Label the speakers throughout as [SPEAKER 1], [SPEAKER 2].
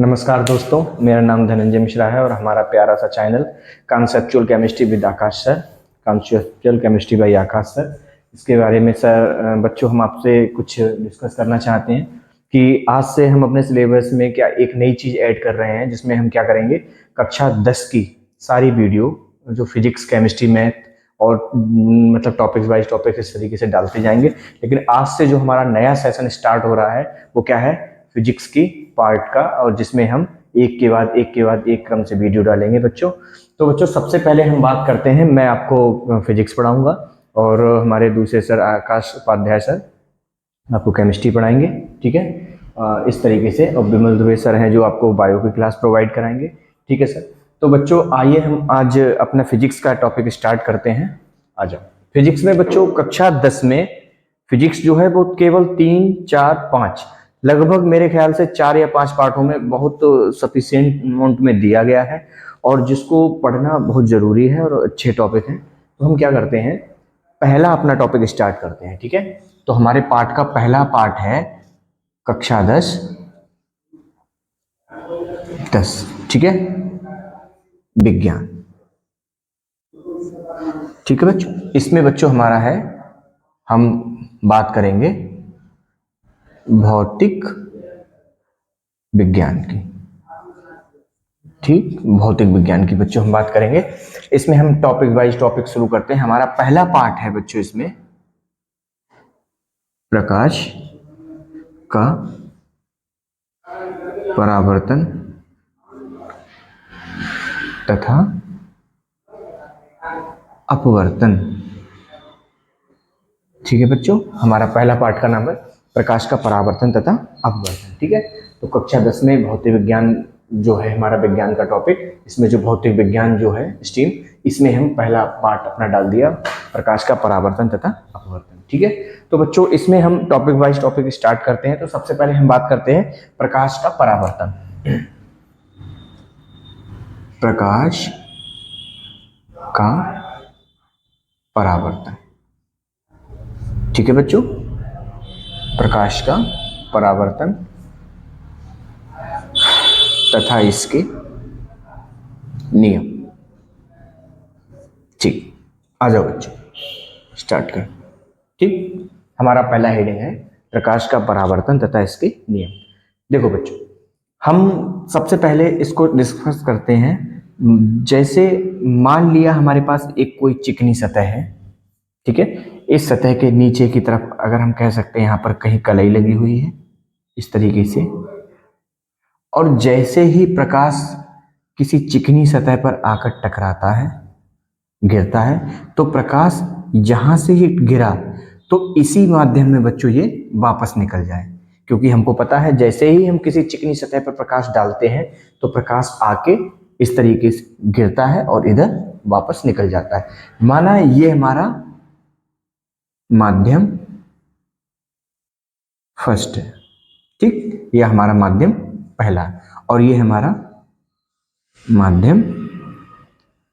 [SPEAKER 1] नमस्कार दोस्तों, मेरा नाम धनंजय मिश्रा है और हमारा प्यारा सा channel conceptual chemistry with Akash sir, conceptual chemistry bye Akash sir. इसके बारे में सर बच्चों हम आपसे कुछ डिस्कस करना चाहते हैं कि आज से हम अपने सिलेबस में क्या एक नई चीज़ ऐड कर रहे हैं, जिसमें हम क्या करेंगे, कक्षा 10 की सारी वीडियो जो फिजिक्स, केमिस्ट्री, मैथ और मतलब टॉपिक्स वाइज टॉपिक इस तरीके से डालते जाएंगे। लेकिन आज से जो हमारा नया सेशन स्टार्ट हो रहा है वो क्या है, फिजिक्स की पार्ट का, और जिसमें हम एक के बाद एक क्रम से वीडियो डालेंगे बच्चों। तो बच्चों सबसे पहले हम बात करते हैं, मैं आपको फिजिक्स पढ़ाऊंगा और हमारे दूसरे सर आकाश उपाध्याय सर आपको केमिस्ट्री पढ़ाएंगे। ठीक है, इस तरीके से। और विमल दुबे सर हैं जो आपको बायो की क्लास प्रोवाइड कराएंगे। ठीक है सर। तो बच्चों आइए हम आज अपना फिजिक्स का टॉपिक स्टार्ट करते हैं। आ जाओ। फिजिक्स में बच्चों कक्षा 10 में फिजिक्स जो है वो केवल 3, 4, 5 लगभग मेरे ख्याल से 4 या 5 पार्टों में बहुत सफिशिएंट अमाउंट में दिया गया है और जिसको पढ़ना बहुत जरूरी है और अच्छे टॉपिक हैं। तो हम क्या करते हैं, पहला अपना टॉपिक स्टार्ट करते हैं। ठीक है, तो हमारे पार्ट का पहला पार्ट है कक्षा 10। ठीक है, विज्ञान। ठीक है बच्चों, इसमें बच्चों हमारा है, हम बात करेंगे भौतिक विज्ञान की। ठीक, भौतिक विज्ञान की बच्चों हम बात करेंगे। इसमें हम टॉपिक वाइज टॉपिक शुरू करते हैं। हमारा पहला पार्ट है बच्चों इसमें प्रकाश का परावर्तन तथा अपवर्तन। ठीक है बच्चों, हमारा पहला पार्ट का नाम है प्रकाश का परावर्तन तथा अपवर्तन। ठीक है, तो कक्षा 10 में भौतिक विज्ञान जो है हमारा विज्ञान का टॉपिक, इसमें जो भौतिक विज्ञान जो है स्ट्रीम, इसमें हम पहला पार्ट अपना डाल दिया, प्रकाश का परावर्तन तथा अपवर्तन। ठीक है, तो बच्चों इसमें हम टॉपिक वाइज टॉपिक स्टार्ट करते हैं। तो सबसे पहले हम बात करते हैं प्रकाश का परावर्तन। प्रकाश का परावर्तन। ठीक है बच्चों, प्रकाश का परावर्तन तथा इसके नियम। ठीक, आ जाओ बच्चों, स्टार्ट कर। ठीक, हमारा पहला हेडिंग है प्रकाश का परावर्तन तथा इसके नियम। देखो बच्चों, हम सबसे पहले इसको डिस्कस करते हैं। जैसे मान लिया हमारे पास एक कोई चिकनी सतह है। ठीक है, इस सतह के नीचे की तरफ अगर हम कह सकते हैं यहाँ पर कहीं कलई लगी हुई है इस तरीके से, और जैसे ही प्रकाश किसी चिकनी सतह पर आकर टकराता है, गिरता है, तो प्रकाश जहां से ही गिरा तो इसी माध्यम में बच्चों ये वापस निकल जाए, क्योंकि हमको पता है जैसे ही हम किसी चिकनी सतह पर प्रकाश डालते हैं तो प्रकाश आके इस तरीके से गिरता है और इधर वापस निकल जाता है। माना ये हमारा माध्यम फर्स्ट है। ठीक, ये हमारा माध्यम पहला है और ये हमारा माध्यम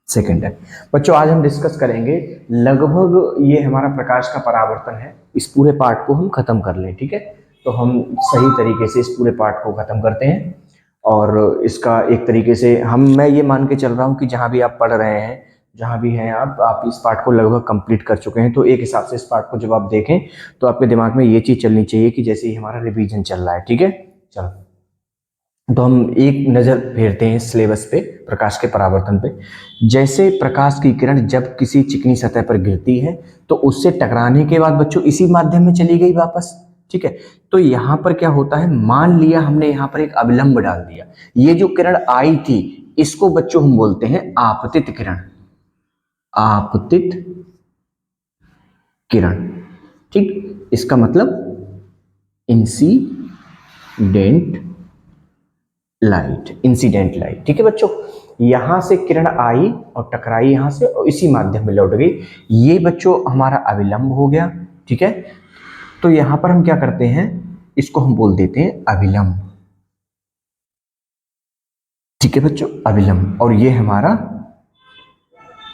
[SPEAKER 1] सेकंड है। बच्चों आज हम डिस्कस करेंगे, लगभग ये हमारा प्रकाश का परावर्तन है, इस पूरे पार्ट को हम खत्म कर लें। ठीक है, तो हम सही तरीके से इस पूरे पार्ट को खत्म करते हैं और इसका एक तरीके से मैं ये मान के चल रहा हूँ कि जहाँ भी आप पढ़ रहे हैं, जहाँ भी हैं आप इस पार्ट को लगभग कंप्लीट कर चुके हैं। तो एक हिसाब से इस पार्ट को जब आप देखें तो आपके दिमाग में ये चीज़ चलनी चाहिए कि जैसे ही हमारा रिवीजन चल रहा है। ठीक है, चलो तो हम एक नज़र फेरते हैं सिलेबस पे, प्रकाश के परावर्तन पे। जैसे प्रकाश की किरण जब किसी चिकनी सतह पर गिरती है तो उससे टकराने के बाद बच्चों इसी माध्यम में चली गई वापस। ठीक है, तो यहाँ पर क्या होता है, मान लिया हमने यहाँ पर एक अविलंब डाल दिया, ये जो किरण आई थी इसको बच्चों हम बोलते हैं आपतित किरण। आपतित किरण। ठीक, इसका मतलब इंसिडेंट लाइट, इंसिडेंट लाइट। ठीक है बच्चों, यहां से किरण आई और टकराई यहां से और इसी माध्यम में लौट गई, ये बच्चों हमारा अविलंब हो गया। ठीक है, तो यहां पर हम क्या करते हैं, इसको हम बोल देते हैं अविलंब। ठीक है बच्चों, अविलंब। और ये हमारा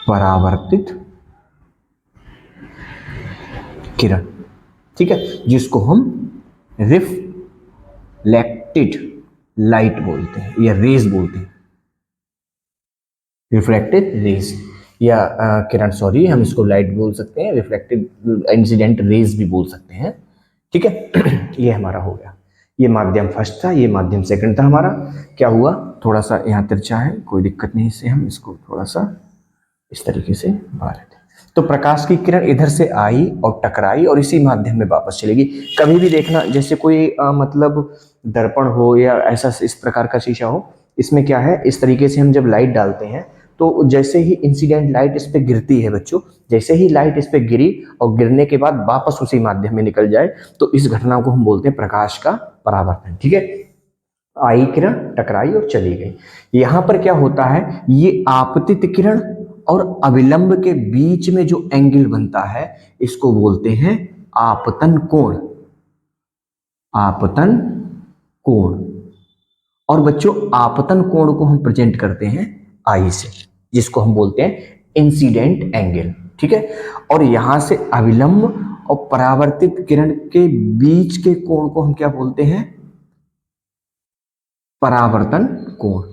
[SPEAKER 1] परावर्तित किरण। ठीक है, जिसको हम रिफ्लेक्टेड लाइट बोलते हैं या रेज बोलते हैं, रिफ्लेक्टेड रेज या किरण, सॉरी, हम इसको लाइट बोल सकते हैं, रिफ्लेक्टेड इंसिडेंट रेज भी बोल सकते हैं, ठीक है। ये हमारा हो गया, ये माध्यम फर्स्ट था, ये माध्यम सेकंड था हमारा। क्या हुआ, थोड़ा सा यहाँ तिरछा है, कोई दिक्कत नहीं, इससे हम इसको थोड़ा सा इस तरीके से बाहर लेते हैं। तो प्रकाश की किरण इधर से आई और टकराई और इसी माध्यम में वापस चलेगी। कभी भी देखना, जैसे कोई मतलब दर्पण हो या ऐसा इस प्रकार का शीशा हो, इसमें क्या है, इस तरीके से हम जब लाइट डालते हैं तो जैसे ही इंसिडेंट लाइट इस पे गिरती है बच्चों, जैसे ही लाइट इस पे गिरी और गिरने के बाद वापस उसी माध्यम में निकल जाए, तो इस घटना को हम बोलते हैं प्रकाश का परावर्तन, ठीक है। आई किरण टकराई और चली गई। यहां पर क्या होता है, ये आपतित किरण और अविलंब के बीच में जो एंगल बनता है इसको बोलते हैं आपतन कोण, आपतन कोण। और बच्चों आपतन कोण को हम प्रेजेंट करते हैं आई से, जिसको हम बोलते हैं इंसिडेंट एंगल, ठीक है। और यहां से अविलंब और परावर्तित किरण के बीच के कोण को हम क्या बोलते हैं, परावर्तन कोण,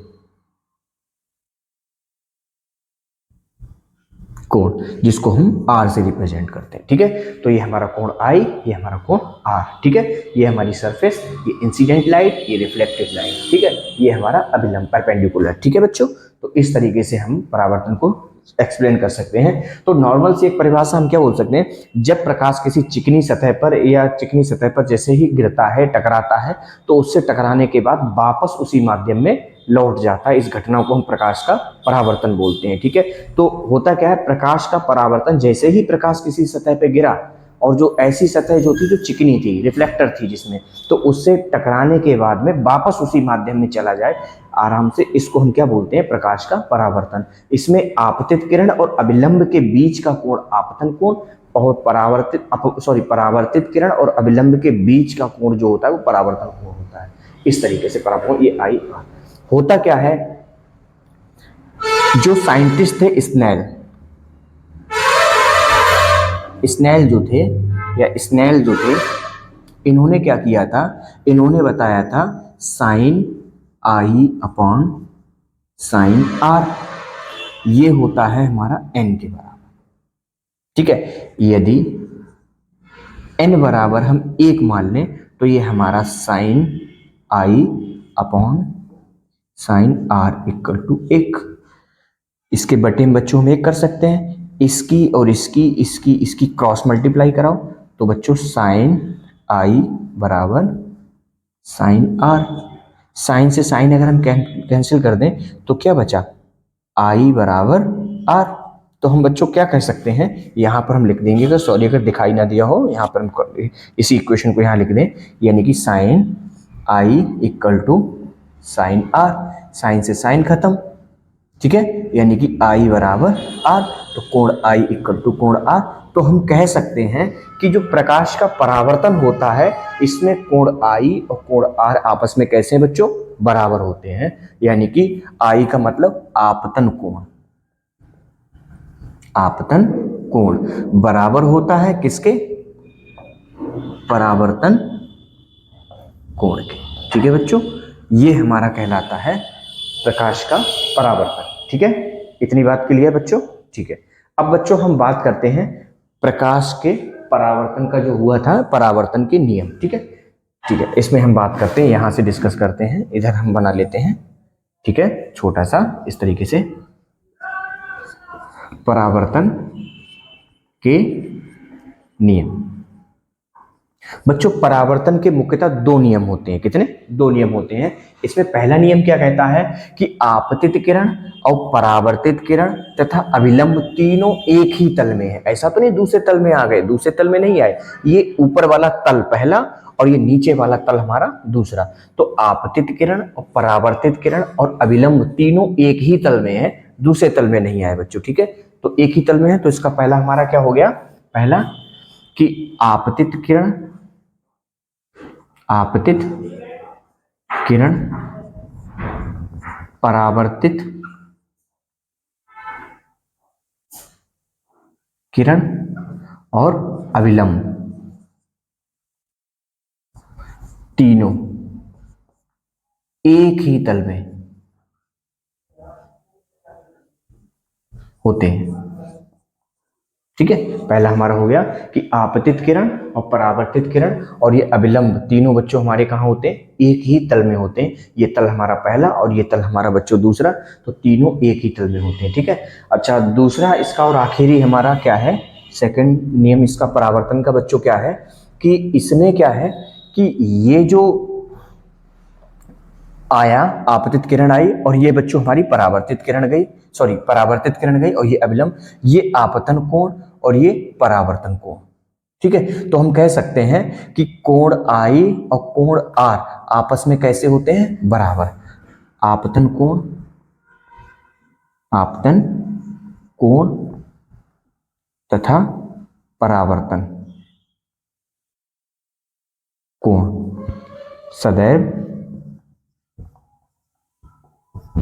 [SPEAKER 1] कोण, जिसको हम आर से रिप्रेजेंट करते हैं, ठीक है। तो ये हमारा कोण आई, ये हमारा कोण आर, ठीक है। ये हमारी सरफेस, ये इंसिडेंट लाइट, ये रिफ्लेक्टेड लाइट, ठीक है। ये हमारा अभिलंब परपेंडिकुलर, ठीक है बच्चों। तो इस तरीके से हम परावर्तन को एक्सप्लेन कर सकते हैं। तो नॉर्मल सी एक परिभाषा हम क्या बोल सकते हैं, जब प्रकाश किसी चिकनी सतह पर या चिकनी सतह पर जैसे ही गिरता है, टकराता है, तो उससे टकराने के बाद वापस उसी माध्यम में लौट जाता है, इस घटना को हम प्रकाश का परावर्तन बोलते हैं, ठीक है। तो होता क्या है, प्रकाश का परावर्तन, जैसे ही प्रकाश किसी सतह पे गिरा और जो ऐसी सतह जो थी, जो चिकनी थी, रिफ्लेक्टर थी जिसमें, तो उससे टकराने के बाद में वापस उसी माध्यम में चला जाए आराम से, इसको हम क्या बोलते हैं, प्रकाश का परावर्तन। इसमें आपतित किरण और अभिलंब के बीच का कोण आपतन कोण, और परावर्तित किरण और अभिलंब के बीच का कोण जो होता है वो परावर्तन कोण होता है। इस तरीके से परावर्तन, ये आई। होता क्या है, जो साइंटिस्ट थे स्नेल, स्नेल जो थे या स्नेल जो थे, इन्होंने क्या किया था, इन्होंने बताया था sine I upon sine R, ये होता है हमारा एन के बराबर, ठीक है। यदि एन बराबर हम 1 मान लें तो ये हमारा sine I upon sine R equal to 1। इसके बटे में बच्चों हम एक कर सकते हैं, इसकी और इसकी क्रॉस मल्टीप्लाई कराओ, तो बच्चों साइन आई बराबर साइन आर। साइन से साइन अगर हम कैंसिल कर दें तो क्या बचा, आई बराबर आर। तो हम बच्चों क्या कह सकते हैं, यहाँ पर हम लिख देंगे, अगर सॉरी अगर दिखाई ना दिया हो, यहाँ पर हम इसी इक्वेशन को यहाँ लिख दें, यानी कि sine I equal to sine R, sine से साइन खत्म, ठीक है, यानी कि आई बराबर आर। तो कोण आई इक्वल टू कोण आर। तो हम कह सकते हैं कि जो प्रकाश का परावर्तन होता है, इसमें कोण आई और कोण आर आपस में कैसे हैं बच्चों, बराबर होते हैं। यानी कि आई का मतलब आपतन कोण, आपतन कोण बराबर होता है किसके, परावर्तन कोण के, ठीक है बच्चों। ये हमारा कहलाता है प्रकाश का परावर्तन, ठीक है। इतनी बात क्लियर बच्चों, ठीक है। अब बच्चों हम बात करते हैं प्रकाश के परावर्तन का जो हुआ था, परावर्तन के नियम, ठीक है, ठीक है। इसमें हम बात करते हैं, यहां से डिस्कस करते हैं, इधर हम बना लेते हैं, ठीक है, छोटा सा इस तरीके से, परावर्तन के नियम। बच्चों परावर्तन के मुख्यतः 2 नियम होते हैं, कितने, 2 नियम होते हैं। इसमें पहला नियम क्या कहता है कि आपतित किरण और परावर्तित किरण तथा अभिलंब तीनों एक ही तल में है। ऐसा तो नहीं दूसरे तल में आ गए, दूसरे तल में नहीं आए, ये ऊपर वाला तल पहला और ये नीचे वाला तल हमारा दूसरा। तो आपतित किरण और परावर्तित किरण और अभिलंब तीनों एक ही तल में है, दूसरे तल में नहीं आए बच्चों, ठीक है। तो एक ही तल में है, तो इसका पहला हमारा क्या हो गया, पहला कि आपतित किरण, आपतित किरण, परावर्तित किरण और अभिलंब तीनों एक ही तल में होते हैं। ठीक है, पहला हमारा हो गया कि आपतित किरण और परावर्तित किरण और ये अभिलंब तीनों बच्चों हमारे कहाँ होते हैं, एक ही तल में होते हैं। ये तल हमारा पहला और ये तल हमारा बच्चों दूसरा, तो तीनों एक ही तल में होते हैं। ठीक है, अच्छा दूसरा इसका और आखिरी हमारा क्या है, सेकंड नियम इसका परावर्तन का बच्चों क्या है कि इसमें क्या है कि ये जो आया आपतित किरण आई और ये बच्चों हमारी परावर्तित किरण गई, सॉरी परावर्तित किरण गई और ये अभिलंब, ये आपतन कोण और ये परावर्तन कोण। ठीक है, तो हम कह सकते हैं कि कोण आई और कोण आर आपस में कैसे होते हैं, बराबर। आपतन कोण, आपतन कोण तथा परावर्तन कोण सदैव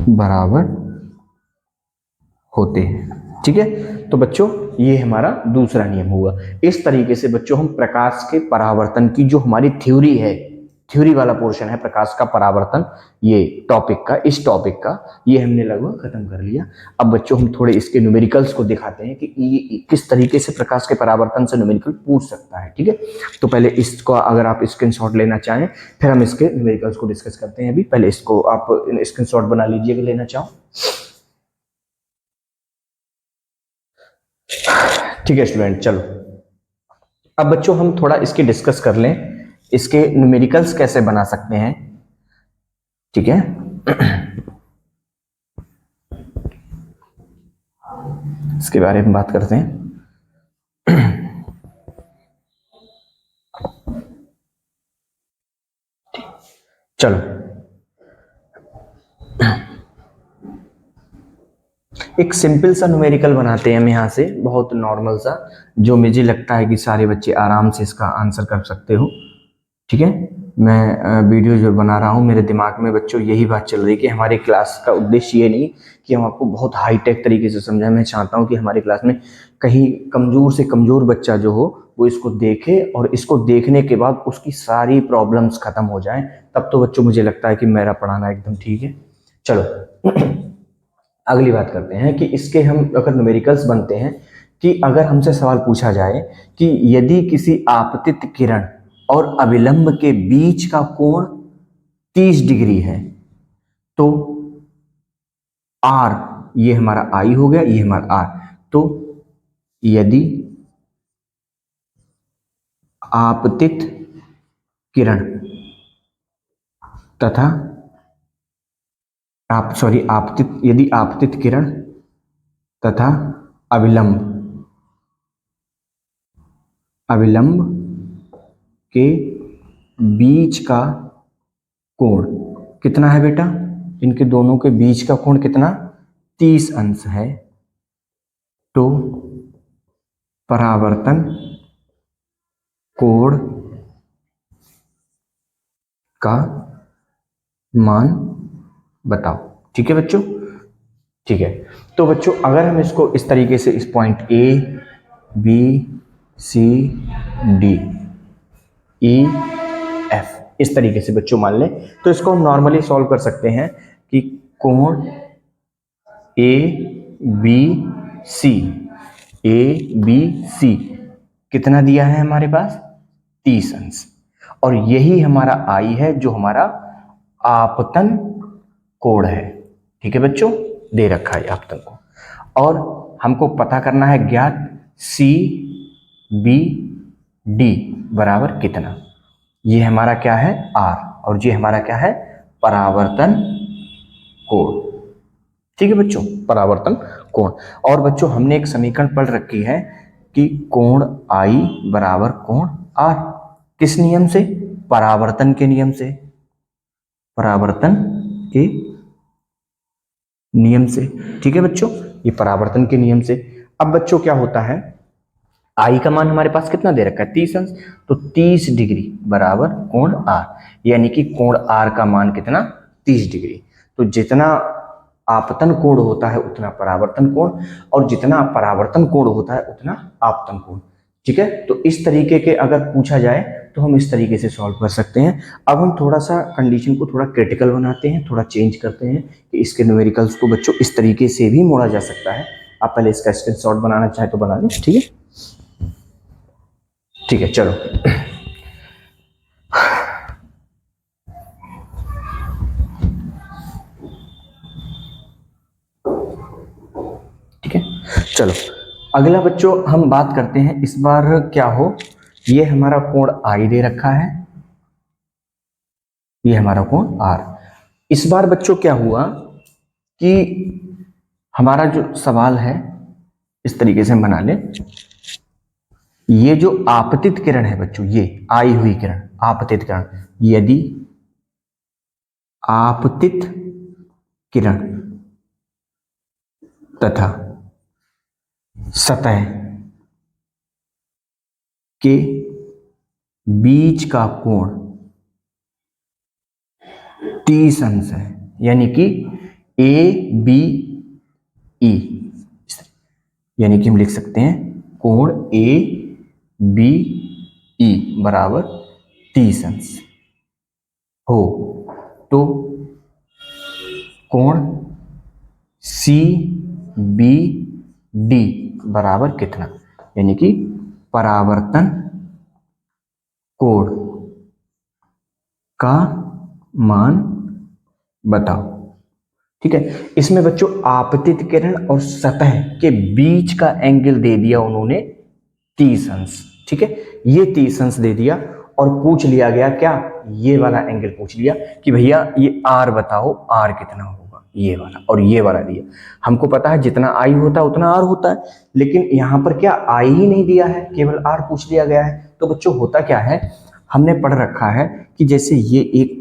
[SPEAKER 1] बराबर होते हैं। ठीक है, तो बच्चों ये हमारा दूसरा नियम हुआ। इस तरीके से बच्चों हम प्रकाश के परावर्तन की जो हमारी थ्योरी है, थ्योरी वाला पोर्शन है प्रकाश का परावर्तन, ये टॉपिक का, इस टॉपिक का ये हमने लगभग खत्म कर लिया। अब बच्चों हम थोड़े इसके न्यूमेरिकल्स को दिखाते हैं कि ये किस तरीके से प्रकाश के परावर्तन से न्यूमेरिकल पूछ सकता है। ठीक है, तो पहले इसको अगर आप स्क्रीनशॉट लेना चाहें फिर हम इसके न्यूमेरिकल्स को डिस्कस करते हैं। अभी पहले इसको आप स्क्रीनशॉट बना लीजिए अगर लेना चाहो। ठीक है स्टूडेंट, चलो अब बच्चों हम थोड़ा इसके डिस्कस कर लें, इसके न्यूमेरिकल्स कैसे बना सकते हैं। ठीक है, इसके बारे में बात करते हैं। चलो एक सिंपल सा न्यूमेरिकल बनाते हैं हम यहाँ से, बहुत नॉर्मल सा, जो मुझे लगता है कि सारे बच्चे आराम से इसका आंसर कर सकते हो। ठीक है, मैं वीडियो जो बना रहा हूँ मेरे दिमाग में बच्चों यही बात चल रही है कि हमारे क्लास का उद्देश्य ये नहीं कि हम आपको बहुत हाईटेक तरीके से समझाएं। मैं चाहता हूँ कि हमारे क्लास में कहीं कमज़ोर से कमज़ोर बच्चा जो हो वो इसको देखे और इसको देखने के बाद उसकी सारी प्रॉब्लम्स खत्म हो जाएं, तब तो बच्चों मुझे लगता है कि मेरा पढ़ाना एकदम ठीक है। चलो अगली बात करते हैं कि इसके हम अगर न्यूमेरिकल्स बनते हैं कि अगर हमसे सवाल पूछा जाए कि यदि किसी आपतित किरण और अभिलंब के बीच का कोण 30 डिग्री है तो आर, ये हमारा आई हो गया, ये हमारा आर, तो यदि आपतित किरण तथा यदि आपतित किरण तथा अभिलंब के बीच का कोण कितना है बेटा, इनके दोनों के बीच का कोण कितना, 30 अंश है, तो परावर्तन कोण का मान बताओ। ठीक है बच्चों, ठीक है, तो बच्चों अगर हम इसको इस तरीके से इस point A B C D E F इस तरीके से बच्चों मान लें तो इसको हम नॉर्मली सॉल्व कर सकते हैं कि कोण ए बी सी कितना दिया है हमारे पास, 30 अंश, और यही हमारा आई है जो हमारा आपतन कोण है। ठीक है बच्चों, दे रखा है आपतन कोण, और हमको पता करना है ज्ञात सी बी डी बराबर कितना, ये हमारा क्या है आर और ये हमारा क्या है परावर्तन कोण। ठीक है बच्चों, परावर्तन कोण। और बच्चों हमने एक समीकरण पढ़ रखी है कि कोण आई बराबर कोण आर, किस नियम से, परावर्तन के नियम से, परावर्तन के नियम से। ठीक है बच्चों, ये परावर्तन के नियम से। अब बच्चों क्या होता है, आई का मान हमारे पास कितना दे रखा है, 30 अंश, तो 30 डिग्री बराबर कोण आर, यानी कि कोण आर का मान कितना, 30 डिग्री। तो जितना आपतन कोण होता है उतना परावर्तन कोण, और जितना परावर्तन कोण होता है उतना आपतन कोण। ठीक है, तो इस तरीके के अगर पूछा जाए तो हम इस तरीके से सॉल्व कर सकते हैं। अब हम थोड़ा सा कंडीशन को थोड़ा क्रिटिकल बनाते हैं, थोड़ा चेंज करते हैं कि इसके न्यूमेरिकल्स को बच्चों इस तरीके से भी मोड़ा जा सकता है। आप पहले इसका स्क्रीनशॉट बनाना चाहे तो बना लें, ठीक है। ठीक है, चलो ठीक है। चलो अगला बच्चों हम बात करते हैं, इस बार क्या हो, ये हमारा कोण आई दे रखा है, ये हमारा कोण आर। इस बार बच्चों क्या हुआ कि हमारा जो सवाल है इस तरीके से हम बना लें, ये जो आपतित किरण है बच्चों, ये आई हुई किरण आपतित किरण, यदि आपतित किरण तथा सतह के बीच का कोण 30 अंश है, यानी कि ए बी ई, यानी कि हम लिख सकते हैं कोण ए बी ई बराबर 30 अंश हो, तो कोण सी बी डी बराबर कितना, यानी कि परावर्तन कोण का मान बताओ। ठीक है, इसमें बच्चों आपतित किरण और सतह के बीच का एंगल दे दिया उन्होंने 30 अंश। ठीक है, ये 30 अंश दे दिया और पूछ लिया गया क्या, ये वाला एंगल पूछ लिया कि भैया ये आर बताओ, आर कितना होगा, ये वाला और ये वाला दिया। हमको पता है जितना आई होता है उतना आर होता है, लेकिन यहां पर क्या आई ही नहीं दिया है, केवल आर पूछ लिया गया है। तो बच्चों होता क्या है, हमने पढ़ रखा है कि जैसे ये एक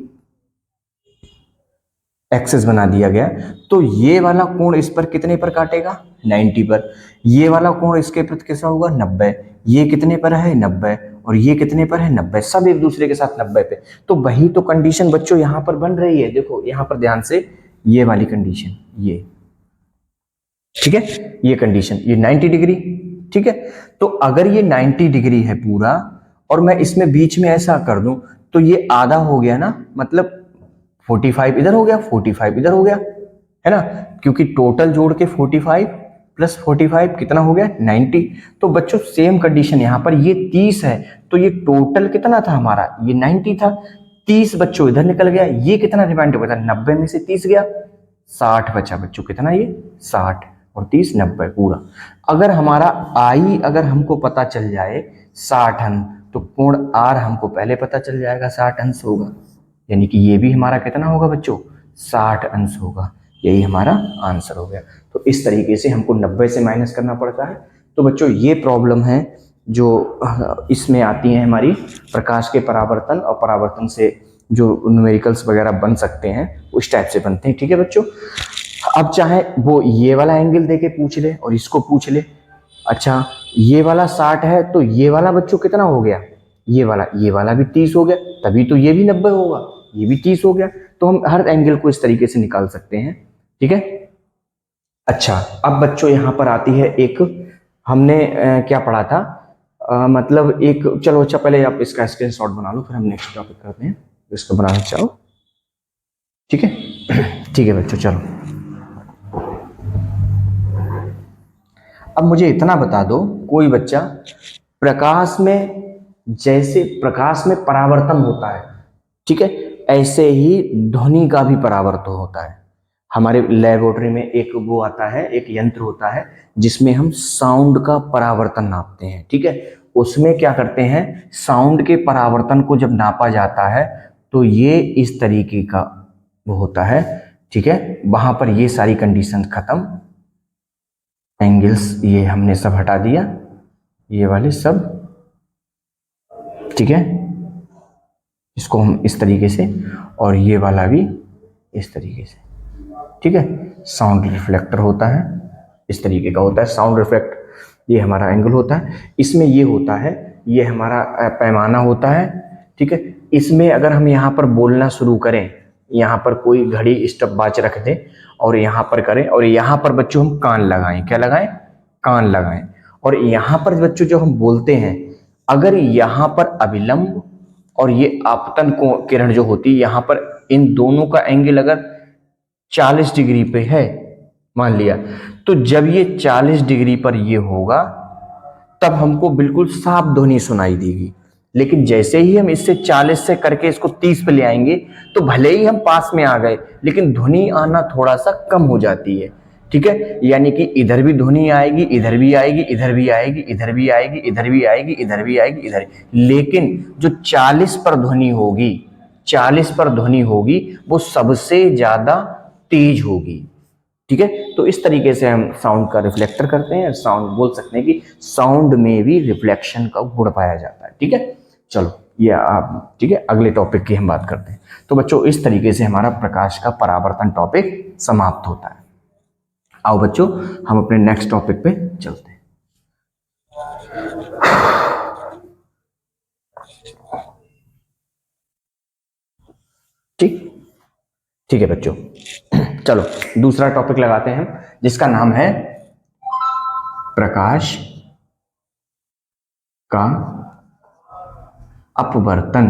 [SPEAKER 1] एक्सेस बना दिया गया, तो ये वाला कोण इस पर कितने पर काटेगा, 90 पर। ये वाला कोण इसके प्रति कैसा होगा, 90। ये कितने पर है, 90, और ये कितने पर है, 90, सब एक दूसरे के साथ 90 पे। तो वही तो कंडीशन बच्चों यहां पर बन रही है, देखो यहां पर ध्यान से, ये वाली कंडीशन, ये ठीक है, ये कंडीशन, ये 90 डिग्री। ठीक है, तो अगर ये 90 डिग्री है पूरा और मैं इसमें बीच में ऐसा कर दूं, तो ये आधा हो गया ना, मतलब 45 इधर हो गया, 45 इधर हो गया, है ना, क्योंकि टोटल जोड़ के 45 प्लस 45 कितना हो गया, 90। तो बच्चों सेम कंडीशन यहां पर, ये 30 है तो ये टोटल कितना था हमारा, ये 90 था, 30 बच्चों इधर निकल गया, ये कितना रिमाइंडर बचा, 90 में से 30 गया, 60 बचा बच्चों, कितना ये 60 और 30 90 पूरा। अगर हमारा आई अगर हमको पता चल जाए 60 अंश, तो कोण आर हमको पहले पता चल जाएगा 60 अंश होगा, यानी कि ये भी हमारा कितना होगा बच्चों, 60 अंश होगा। यही हमारा आंसर हो गया। तो इस तरीके से हमको 90 से माइनस करना पड़ता है। तो बच्चों ये प्रॉब्लम है जो इसमें आती है हमारी, प्रकाश के परावर्तन और परावर्तन से जो न्यूमेरिकल्स वगैरह बन सकते हैं उस टाइप से बनते हैं। ठीक है बच्चों, अब चाहे वो ये वाला एंगल देके पूछ ले और इसको पूछ ले, अच्छा ये वाला 60 है तो ये वाला बच्चों कितना हो गया, ये वाला भी 30 हो गया, तभी तो ये भी 90 होगा, ये भी 30 हो गया। तो हम हर एंगल को इस तरीके से निकाल सकते हैं। ठीक है, अच्छा अब बच्चों यहां पर आती है एक, हमने क्या पढ़ा था, मतलब एक, चलो अच्छा पहले आप इसका स्क्रीनशॉट बना लो, फिर हम नेक्स्ट टॉपिक करते हैं, इसको बनाना चाहो। ठीक है, ठीक है बच्चों, चलो अब मुझे इतना बता दो, कोई बच्चा प्रकाश में, जैसे प्रकाश में परावर्तन होता है, ठीक है, ऐसे ही ध्वनि का भी परावर्तन होता है। हमारे लेबोरेटरी में एक वो आता है, एक यंत्र होता है जिसमें हम साउंड का परावर्तन नापते हैं। ठीक है, उसमें क्या करते हैं, साउंड के परावर्तन को जब नापा जाता है तो ये इस तरीके का वो होता है। ठीक है, वहां पर ये सारी कंडीशन खत्म, एंगल्स ये हमने सब हटा दिया, ये वाले सब, ठीक है, इसको हम इस तरीके से, और ये वाला भी इस तरीके से। ठीक है, साउंड रिफ्लेक्टर होता है, इस तरीके का होता है साउंड रिफ्लेक्ट, ये हमारा एंगल होता है। इसमें ये होता है, ये हमारा पैमाना होता है। ठीक है, इसमें अगर हम यहाँ पर बोलना शुरू करें, यहाँ पर कोई घड़ी स्टॉप वॉच रख दें और यहाँ पर करें, और यहाँ पर बच्चों हम कान लगाएं, क्या लगाएं, कान लगाएं, और यहाँ पर बच्चों जो हम बोलते हैं, अगर यहाँ पर अविलंब और ये आपतन किरण जो होती है, यहां पर इन दोनों का एंगल अगर 40 डिग्री पे है मान लिया, तो जब ये 40 डिग्री पर ये होगा तब हमको बिल्कुल साफ ध्वनि सुनाई देगी। लेकिन जैसे ही हम इससे 40 से करके इसको 30 पे ले आएंगे तो भले ही हम पास में आ गए लेकिन ध्वनि आना थोड़ा सा कम हो जाती है। ठीक है, यानी कि इधर भी ध्वनि आएगी, इधर भी आएगी, इधर भी आएगी, इधर भी आएगी, इधर भी आएगी, इधर भी आएगी, इधर। लेकिन जो 40 पर ध्वनि होगी, 40 पर ध्वनि होगी वो सबसे ज्यादा तेज होगी। ठीक है, तो इस तरीके से हम साउंड का रिफ्लेक्टर करते हैं। साउंड बोल सकते हैं कि साउंड में भी रिफ्लेक्शन का गुण पाया जाता है। ठीक है, चलो ये आप, ठीक है, अगले टॉपिक की हम बात करते हैं। तो बच्चों इस तरीके से हमारा प्रकाश का परावर्तन टॉपिक समाप्त होता है। आओ बच्चों हम अपने नेक्स्ट टॉपिक पे चलते हैं। ठीक ठीक है बच्चों, चलो दूसरा टॉपिक लगाते हैं जिसका नाम है प्रकाश का अपवर्तन।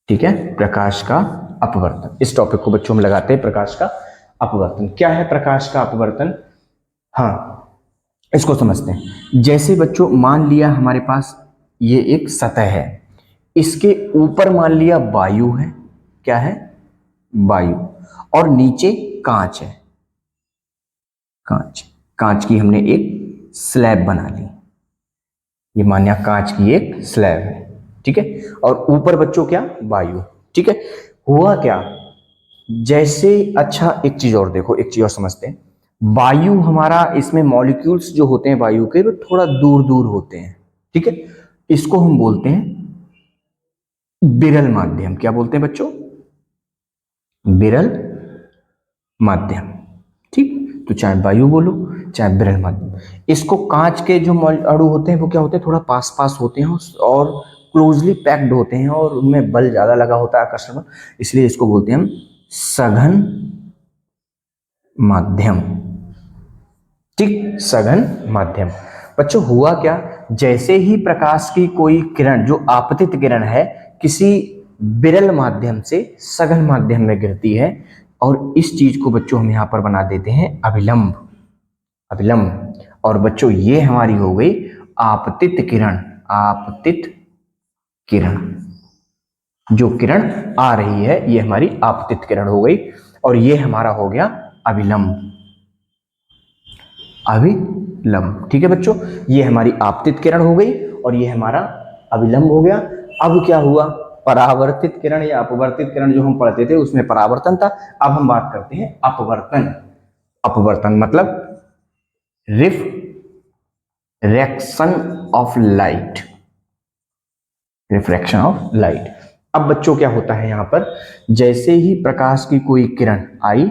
[SPEAKER 1] ठीक है, प्रकाश का अपवर्तन, इस टॉपिक को बच्चों हम लगाते हैं। प्रकाश का अपवर्तन क्या है? प्रकाश का अपवर्तन, हाँ इसको समझते हैं। जैसे बच्चों मान लिया हमारे पास ये एक सतह है, इसके ऊपर मान लिया वायु है, क्या है? वायु, और नीचे कांच है, कांच, कांच की हमने एक स्लैब बना ली, ये मानिया कांच की एक स्लैब है। ठीक है, और ऊपर बच्चों क्या? वायु। ठीक है, हुआ क्या, जैसे, अच्छा एक चीज और देखो, एक चीज और समझते हैं। वायु हमारा, इसमें मॉलिक्यूल्स जो होते हैं वायु के वो थोड़ा दूर दूर होते हैं। ठीक है, इसको हम बोलते हैं विरल माध्यम। क्या बोलते हैं बच्चों? विरल माध्यम। ठीक, तो चाहे वायु बोलो चाहे विरल माध्यम। इसको कांच के जो अणु होते हैं वो क्या होते हैं? थोड़ा पास पास होते हैं और क्लोजली पैक्ड होते हैं और उनमें बल ज्यादा लगा होता है, आकर्षण बल, इसलिए इसको बोलते हैं हम सघन माध्यम। ठीक, सघन माध्यम। बच्चों हुआ क्या, जैसे ही प्रकाश की कोई किरण जो आपतित किरण है किसी विरल माध्यम से सघन माध्यम में गिरती है, और इस चीज को बच्चों हम यहां पर बना देते हैं अभिलंब, अभिलंब। और बच्चों ये हमारी हो गई आपतित किरण, आपतित किरण, जो किरण आ रही है ये हमारी आपतित किरण हो गई, और ये हमारा हो गया अभिलंब, अभिलंब। ठीक है बच्चों, ये हमारी आपतित किरण हो गई और ये हमारा अभिलंब हो गया। अब क्या हुआ, परावर्तित किरण या अपवर्तित किरण जो हम पढ़ते थे उसमें परावर्तन था, अब हम बात करते हैं अपवर्तन। अपवर्तन मतलब refraction of light, refraction of light. अब बच्चों क्या होता है यहां पर, जैसे ही प्रकाश की कोई किरण आई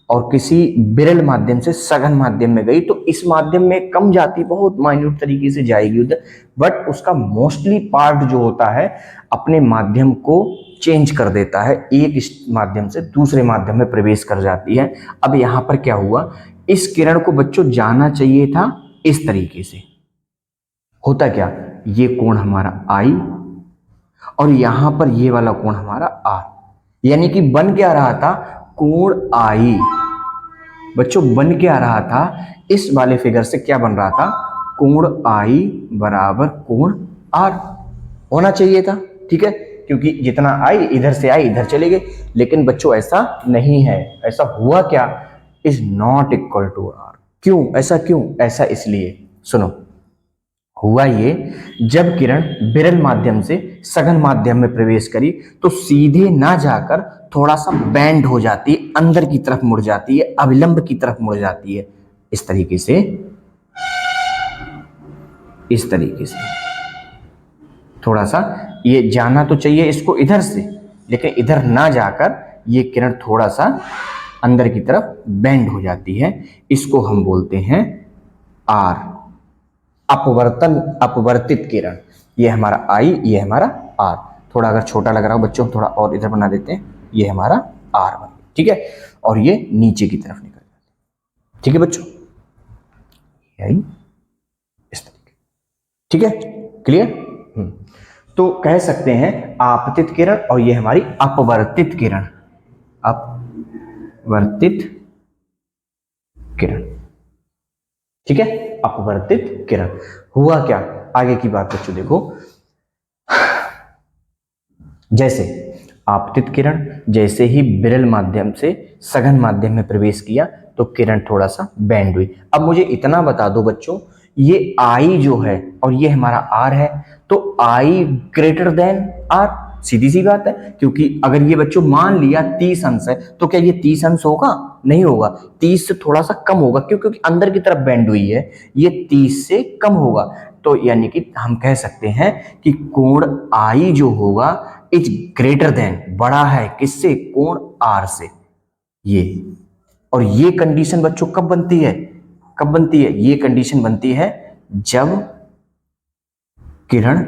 [SPEAKER 1] और किसी विरल माध्यम से सघन माध्यम में गई, तो इस माध्यम में कम जाती, बहुत माइन्यूट तरीके से जाएगी उधर, बट उसका मोस्टली पार्ट जो होता है अपने माध्यम को चेंज कर देता है, एक इस माध्यम से दूसरे माध्यम में प्रवेश कर जाती है। अब यहां पर क्या हुआ, इस किरण को बच्चों जाना चाहिए था इस तरीके से, होता क्या, ये कोण हमारा आई और यहां पर ये वाला कोण हमारा आर, यानी कि बन क्या रहा था, कोण आई। बच्चों बन क्या रहा था, इस वाले फिगर से क्या बन रहा था, कोण आई बराबर कोण आर होना चाहिए था। ठीक है, क्योंकि जितना आई इधर से आई इधर चले गए, लेकिन बच्चों ऐसा नहीं है। ऐसा हुआ क्या, is not equal to R. क्यों ऐसा, क्यों ऐसा? इसलिए सुनो, हुआ ये, जब किरण विरल माध्यम से सघन माध्यम में प्रवेश करी तो सीधे ना जाकर थोड़ा सा बैंड हो जाती है, अंदर की तरफ मुड़ जाती है, अभिलंब की तरफ मुड़ जाती है, इस तरीके से, इस तरीके से। थोड़ा सा ये जाना तो चाहिए इसको इधर से, लेकिन इधर ना जाकर ये किरण थोड़ा सा अंदर की तरफ बैंड हो जाती है, इसको हम बोलते हैं आर, अपवर्तन, अपवर्तित किरण। ये हमारा आई, ये हमारा आर। थोड़ा अगर छोटा लग रहा हो बच्चों, थोड़ा और इधर बना देते हैं, ये हमारा आर बन गया। ठीक है, और ये नीचे की तरफ निकल जाती है। ठीक है बच्चों, यही इस तरीके। ठीक है, क्लियर? तो कह सकते हैं आपतित किरण और ये हमारी अपवर्तित किरण, अपवर्तित किरण। ठीक है, अपवर्तित किरण। हुआ क्या, आगे की बात बच्चों देखो, जैसे आपतित किरण जैसे ही विरल माध्यम से सघन माध्यम में प्रवेश किया तो किरण थोड़ा सा बेंड हुई। अब मुझे इतना बता दो बच्चों, ये आई जो है और ये हमारा आर है, तो आई ग्रेटर देन आर, सीधी सी बात है, क्योंकि अगर ये बच्चों मान लिया 30 अंश है तो क्या ये 30 अंश होगा? नहीं होगा, 30 से थोड़ा सा कम होगा, क्योंकि अंदर की तरफ बेंड हुई है, ये 30 से कम होगा। तो यानी कि हम कह सकते हैं कि कोण आई जो होगा इज ग्रेटर देन, बड़ा है किससे? कोण आर से। ये और ये कंडीशन बच्चों कब बनती है? कब बनती है? ये कंडीशन बनती है जब किरण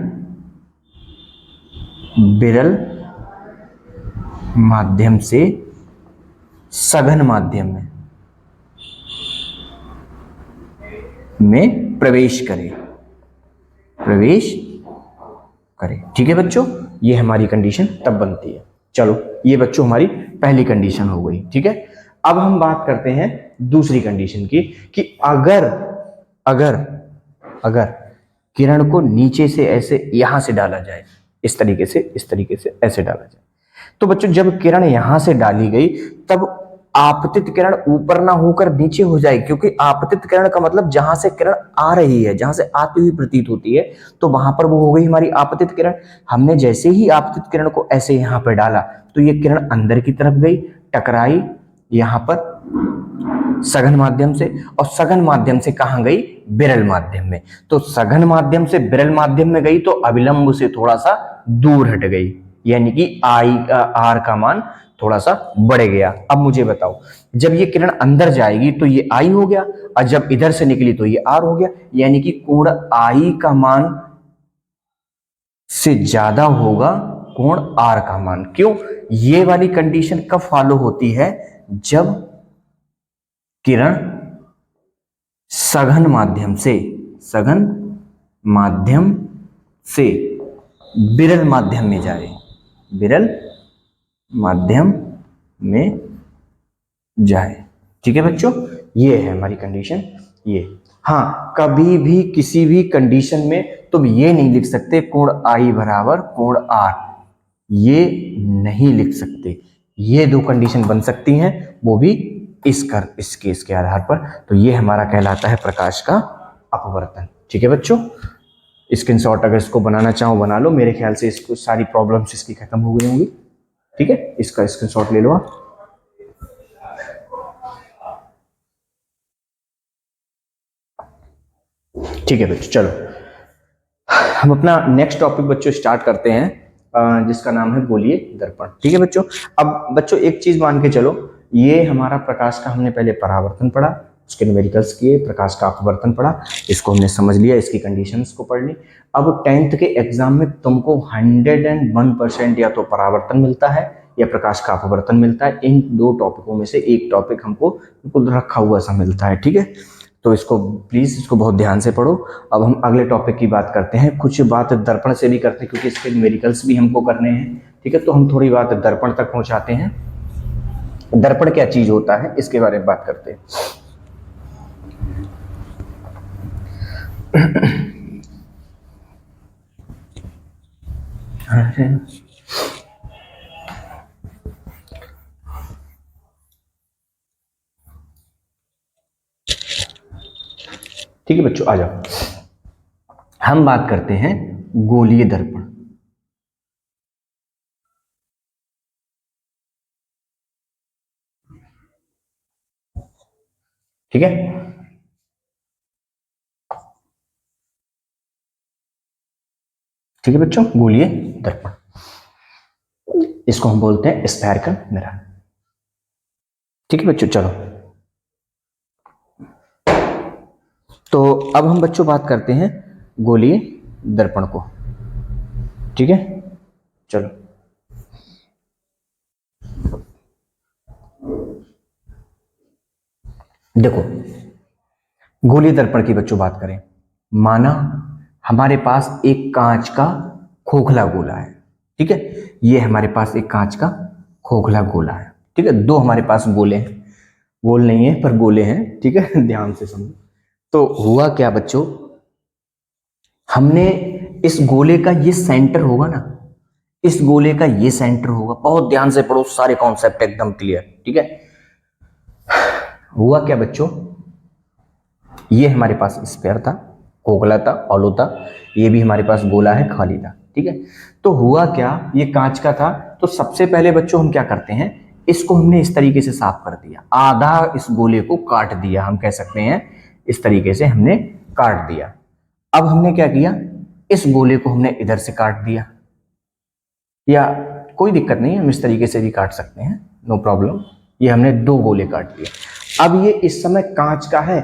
[SPEAKER 1] विरल माध्यम से सघन माध्यम में प्रवेश करे, ठीक है बच्चों, ये हमारी कंडीशन तब बनती है। चलो ये बच्चों हमारी पहली कंडीशन हो गई। ठीक है, अब हम बात करते हैं दूसरी कंडीशन की, कि अगर अगर अगर किरण को नीचे से ऐसे यहां से डाला जाए, इस तरीके से ऐसे डाला जाए, तो बच्चों जब किरण यहां से डाली गई तब आपतित किरण ऊपर ना होकर नीचे हो जाए, क्योंकि आपतित किरण का मतलब जहां से किरण आ रही है, जहां से आती हुई प्रतीत होती है, तो वहां पर वो हो गई हमारी आपतित किरण। हमने जैसे ही आपतित किरण को ऐसे यहां पर डाला तो ये किरण अंदर की तरफ गई, टकराई यहां पर सघन माध्यम से, और सघन माध्यम से कहां गई? विरल माध्यम में। तो सघन माध्यम से विरल माध्यम में गई तो अभिलंब से थोड़ा सा दूर हट गई, यानी कि आई आर का मान थोड़ा सा बढ़ गया। अब मुझे बताओ, जब ये किरण अंदर जाएगी तो ये आई हो गया, और जब इधर से निकली तो ये आर हो गया, यानी कि कोण आई का मान से ज्यादा होगा कोण आर का मान। क्यों? ये वाली कंडीशन कब फॉलो होती है? जब किरण सघन माध्यम से विरल माध्यम में जाए, विरल माध्यम में जाए। ठीक है बच्चों, ये है हमारी कंडीशन। ये हाँ, कभी भी किसी भी कंडीशन में तुम ये नहीं लिख सकते कोण आई बराबर कोण आर, ये नहीं लिख सकते। ये दो कंडीशन बन सकती हैं, वो भी इस केस के आधार पर। तो ये हमारा कहलाता है प्रकाश का अपवर्तन। ठीक है बच्चों, स्क्रीनशॉट अगर इसको बनाना चाहो बना लो, मेरे ख्याल से इसको सारी प्रॉब्लम्स इसकी खत्म हो गई होंगी। ठीक है, इसका स्क्रीनशॉट ले लो आप। ठीक है बच्चों, चलो हम अपना नेक्स्ट टॉपिक बच्चों स्टार्ट करते हैं, जिसका नाम है गोलीय दर्पण। ठीक है बच्चों, अब बच्चों एक चीज मान के चलो, ये हमारा प्रकाश का हमने पहले परावर्तन पढ़ा, उसके न्यूमेरिकल्स किए, प्रकाश का अपवर्तन पढ़ा, इसको हमने समझ लिया, इसकी कंडीशंस को पढ़ ली। अब 10th के एग्जाम में तुमको 101% या तो परावर्तन मिलता है या प्रकाश का अपवर्तन मिलता है। इन दो टॉपिकों में से एक टॉपिक हमको बिल्कुल रखा हुआ सा मिलता है। ठीक है, तो इसको प्लीज इसको बहुत ध्यान से पढ़ो। अब हम अगले टॉपिक की बात करते हैं, कुछ बात दर्पण से भी करते हैं क्योंकि इसके न्यूमेरिकल्स भी हमको करने हैं। ठीक है, तो हम थोड़ी बात दर्पण तक पहुंचाते हैं। दर्पण क्या चीज होता है इसके बारे में बात करते हैं। ठीक है बच्चों, आ जाओ, हम बात करते हैं गोलीय दर्पण। ठीक है, ठीक है बच्चों, गोलीय दर्पण, इसको हम बोलते हैं स्फेरिकल मिरर। ठीक है बच्चों, चलो तो अब हम बच्चों बात करते हैं गोलीय दर्पण को। ठीक है, चलो देखो, गोलीय दर्पण की बच्चों बात करें, माना हमारे पास एक कांच का खोखला गोला है, ठीक है। ये हमारे पास एक कांच का खोखला गोला है, ठीक है। दो हमारे पास गोले हैं, गोल नहीं है पर गोले हैं, ठीक है। ध्यान से समझो। तो हुआ क्या बच्चों, हमने इस गोले का ये सेंटर होगा ना, इस गोले का ये सेंटर होगा, बहुत ध्यान से पढ़ो, सारे कॉन्सेप्ट एकदम क्लियर, ठीक है। हुआ क्या बच्चों, ये हमारे पास स्फीयर था, खोखला था, हॉलो था, ये भी हमारे पास गोला है, खाली था, ठीक है। तो हुआ क्या, ये कांच का था, तो सबसे पहले बच्चों हम क्या करते हैं, इसको हमने इस तरीके से साफ कर दिया, आधा इस गोले को काट दिया, हम कह सकते हैं इस तरीके से हमने काट दिया। अब हमने क्या किया, इस गोले को हमने इधर से काट दिया, या कोई दिक्कत नहीं है, हम इस तरीके से भी काट सकते हैं, नो प्रॉब्लम। ये हमने दो गोले काट दिए। अब ये इस समय कांच का है,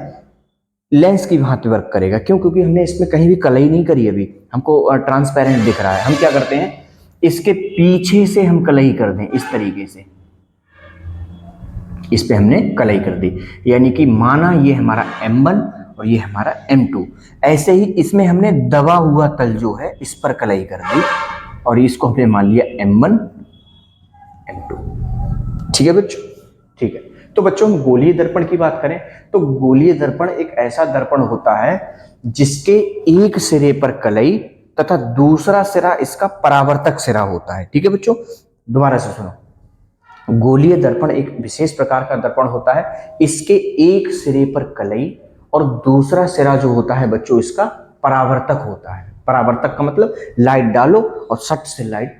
[SPEAKER 1] लेंस की भांति वर्क करेगा, क्यों, क्योंकि हमने इसमें कहीं भी कलई नहीं करी, अभी हमको ट्रांसपेरेंट दिख रहा है। हम क्या करते हैं, इसके पीछे से हम कलई कर दें, इस तरीके से इस पे हमने कलई कर दी, यानी कि माना ये हमारा M1 और ये हमारा M2। ऐसे ही इसमें हमने दबा हुआ तल जो है इस पर कलई कर दी, और इसको हमने मान लिया M1 M2, ठीक है बच्चों, ठीक है। तो बच्चों हम गोलीय दर्पण की बात करें, तो गोलीय दर्पण एक ऐसा दर्पण होता है जिसके एक सिरे पर कलई तथा दूसरा सिरा इसका परावर्तक सिरा होता है, ठीक है बच्चों। दोबारा से सुनो, गोलीय दर्पण एक विशेष प्रकार का दर्पण होता है, इसके एक सिरे पर कलई और दूसरा सिरा जो होता है बच्चों इसका परावर्तक होता है। परावर्तक का मतलब लाइट डालो और सट से लाइट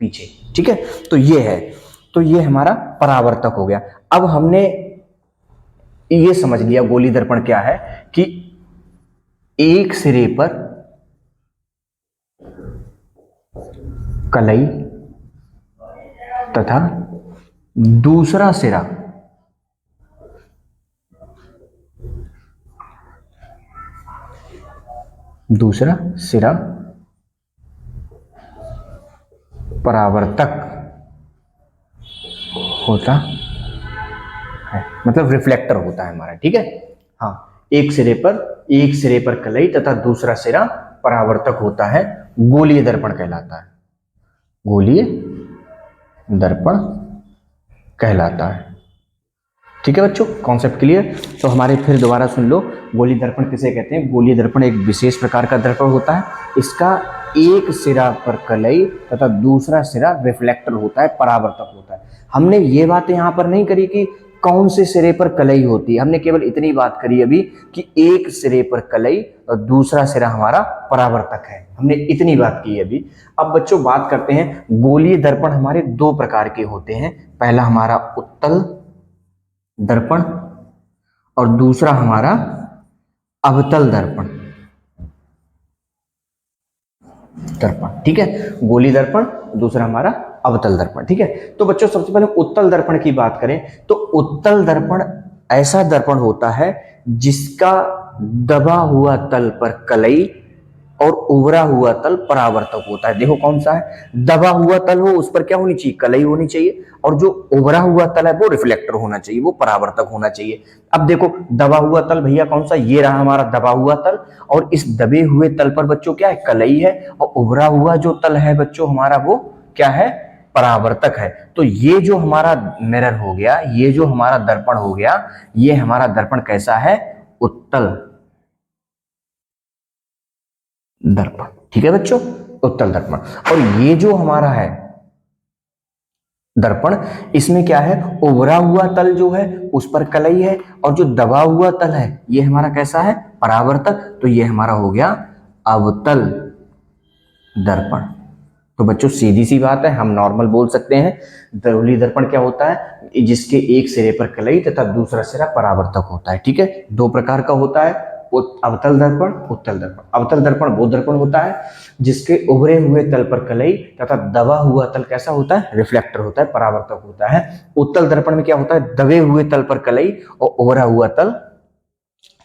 [SPEAKER 1] पीछे, ठीक है। तो ये है, तो ये हमारा परावर्तक हो गया। अब हमने ये समझ लिया गोलीय दर्पण क्या है, कि एक सिरे पर कलई तथा दूसरा सिरा परावर्तक होता है, मतलब रिफ्लेक्टर होता है हमारा, ठीक है। हाँ, एक सिरे पर कलई तथा दूसरा सिरा परावर्तक होता है, गोलीय दर्पण कहलाता है, गोलीय दर्पण कहलाता है, ठीक है बच्चों। Concept clear. तो हमारे फिर दोबारा सुन लो, गोलीय दर्पण किसे कहते हैं। गोलीय दर्पण एक विशेष प्रकार का दर्पण होता है, इसका एक सिरा पर कलई तथा दूसरा सिरा रिफ्लेक्टर होता है, परावर्तक होता है। हमने ये बात यहाँ पर नहीं करी कि कौन से सिरे पर कलई होती है, हमने केवल इतनी बात करी अभी कि एक सिरे पर कलई और दूसरा सिरा हमारा परावर्तक है, हमने इतनी बात की अभी। अब बच्चों बात करते हैं, गोलीय दर्पण हमारे दो प्रकार के होते हैं, पहला हमारा उत्तल दर्पण और दूसरा हमारा अवतल दर्पण, ठीक है। गोलीय दर्पण, दूसरा हमारा अवतल दर्पण, ठीक है। तो बच्चों सबसे पहले उत्तल दर्पण की बात करें, तो उत्तल दर्पण ऐसा दर्पण होता है जिसका दबा हुआ तल पर कलई और उभरा हुआ तल परावर्तक होता है। देखो कौन सा है, दबा हुआ तल हो उस पर क्या होनी चाहिए, कलई होनी चाहिए, और जो उभरा हुआ तल है वो रिफ्लेक्टर होना चाहिए, वो परावर्तक होना चाहिए। अब देखो दबा हुआ तल भैया कौन सा, ये रहा हमारा दबा हुआ तल, और इस दबे हुए तल पर बच्चों क्या है, कलई है, और उभरा हुआ जो तल है बच्चों हमारा वो क्या है, परावर्तक है। तो ये जो हमारा मिरर हो गया, ये जो हमारा दर्पण हो गया, ये हमारा दर्पण कैसा है, उत्तल दर्पण, ठीक है बच्चों, उत्तल दर्पण। और ये जो हमारा है दर्पण, इसमें क्या है, उभरा हुआ तल जो है उस पर कलई है, और जो दबा हुआ तल है ये हमारा कैसा है, परावर्तक। तो ये हमारा हो गया अवतल दर्पण। तो बच्चों सीधी सी बात है, हम नॉर्मल बोल सकते हैं, गोलीय दर्पण क्या होता है, जिसके एक सिरे पर कलई तथा दूसरा सिरा परावर्तक होता है, ठीक है। दो प्रकार का होता है, अवतल दर्पण, उत्तल दर्पण। अवतल दर्पण वो दर्पण होता है जिसके उभरे हुए तल पर कलई तथा दबा हुआ तल कैसा होता है, रिफ्लेक्टर होता है, परावर्तक होता है। उत्तल दर्पण में क्या होता है, दबे हुए तल पर कलई और उभरा हुआ तल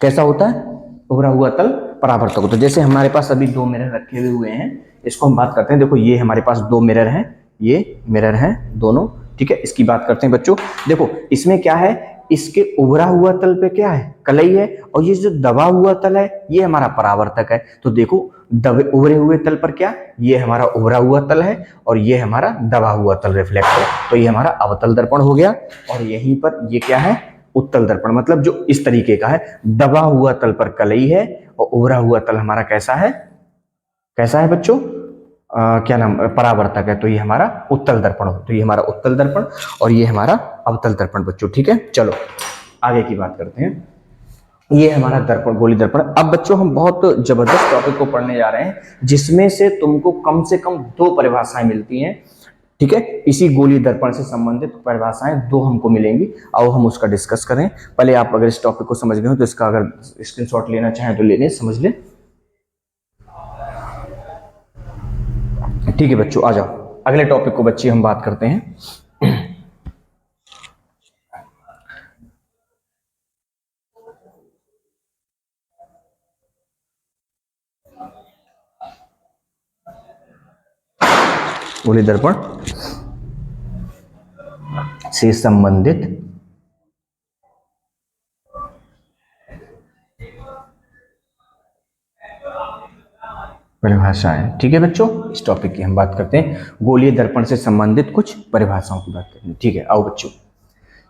[SPEAKER 1] कैसा होता है, उभरा हुआ तल परावर्तक होता है। जैसे हमारे पास अभी दो मिरर रखे हुए हैं, इसको हम बात करते हैं। देखो ये हमारे पास दो मिरर हैं, ये मिरर हैं दोनों, ठीक है। इसकी बात करते हैं बच्चों। देखो इसमें क्या है, इसके उभरा हुआ तल पे क्या है, कलई है, और ये जो दबा हुआ तल है ये हमारा परावर्तक है। तो देखो दबे उभरे हुए तल पर क्या, ये हमारा उभरा हुआ तल है और ये हमारा दबा हुआ तल रिफ्लेक्टर, तो ये हमारा अवतल दर्पण हो गया। और यहीं पर ये क्या है, उत्तल दर्पण, मतलब जो इस तरीके का है, दबा हुआ तल पर कलई है और उभरा हुआ तल हमारा कैसा है, कैसा है बच्चों, क्या नाम, परावर्तक है, तो ये हमारा उत्तल दर्पण हो, तो ये हमारा उत्तल दर्पण और ये हमारा अवतल दर्पण बच्चों। ठीक है, चलो आगे की बात करते हैं। ये हमारा दर्पण, गोली दर्पण। अब बच्चों हम बहुत जबरदस्त टॉपिक को पढ़ने जा रहे हैं जिसमें से तुमको कम से कम 2 परिभाषाएं मिलती हैं। ठीक है, इसी गोली दर्पण से संबंधित परिभाषाएं 2 हमको मिलेंगी, आओ हम उसका डिस्कस करें। पहले आप अगर इस टॉपिक को समझ गए हो तो इसका अगर स्क्रीनशॉट लेना चाहें तो लेने, समझ ले। ठीक है बच्चों, आ जाओ अगले टॉपिक को बच्चे हम बात करते हैं। गोली दर्पण से संबंधित परिभाषाएं। ठीक है बच्चों, इस टॉपिक की हम बात करते हैं, गोलीय दर्पण से संबंधित कुछ परिभाषाओं की बात करते हैं। ठीक है, आओ बच्चों,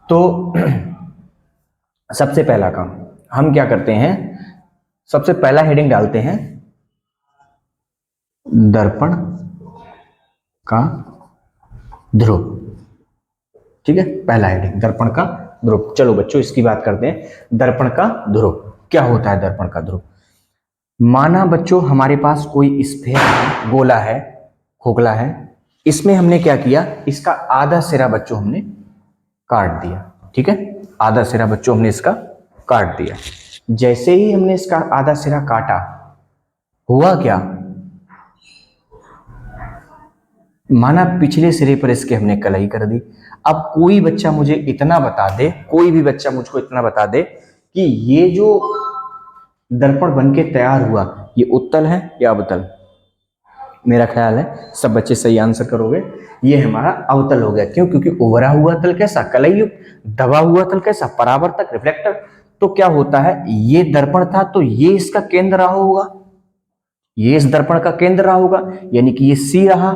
[SPEAKER 1] तो सबसे पहला काम हम क्या करते हैं, सबसे पहला हेडिंग डालते हैं दर्पण का ध्रुव। ठीक है, पहला हेडिंग दर्पण का ध्रुव। चलो बच्चों इसकी बात करते हैं। दर्पण का ध्रुव क्या होता है, दर्पण का ध्रुव। माना बच्चों हमारे पास कोई स्फेयर है, गोला है, खोखला है, इसमें हमने क्या किया, इसका आधा सिरा बच्चों हमने काट दिया। ठीक है, आधा सिरा बच्चों हमने इसका काट दिया। जैसे ही हमने इसका आधा सिरा काटा, हुआ क्या, माना पिछले सिरे पर इसके हमने कलई कर दी। अब कोई बच्चा मुझे इतना बता दे, कोई भी बच्चा मुझको इतना बता दे कि ये जो दर्पण बनके तैयार हुआ, ये उत्तल है या अवतल। मेरा ख्याल है सब बच्चे सही आंसर करोगे, ये हमारा अवतल हो गया। क्यों, क्योंकि उभरा हुआ तल कैसा, कलई युक्त, दबा हुआ तल कैसा, परावर्तक, रिफ्लेक्टर। तो क्या होता है, ये दर्पण था तो ये इसका केंद्र रहा होगा, ये इस दर्पण का केंद्र रहा होगा, यानी कि ये सी रहा।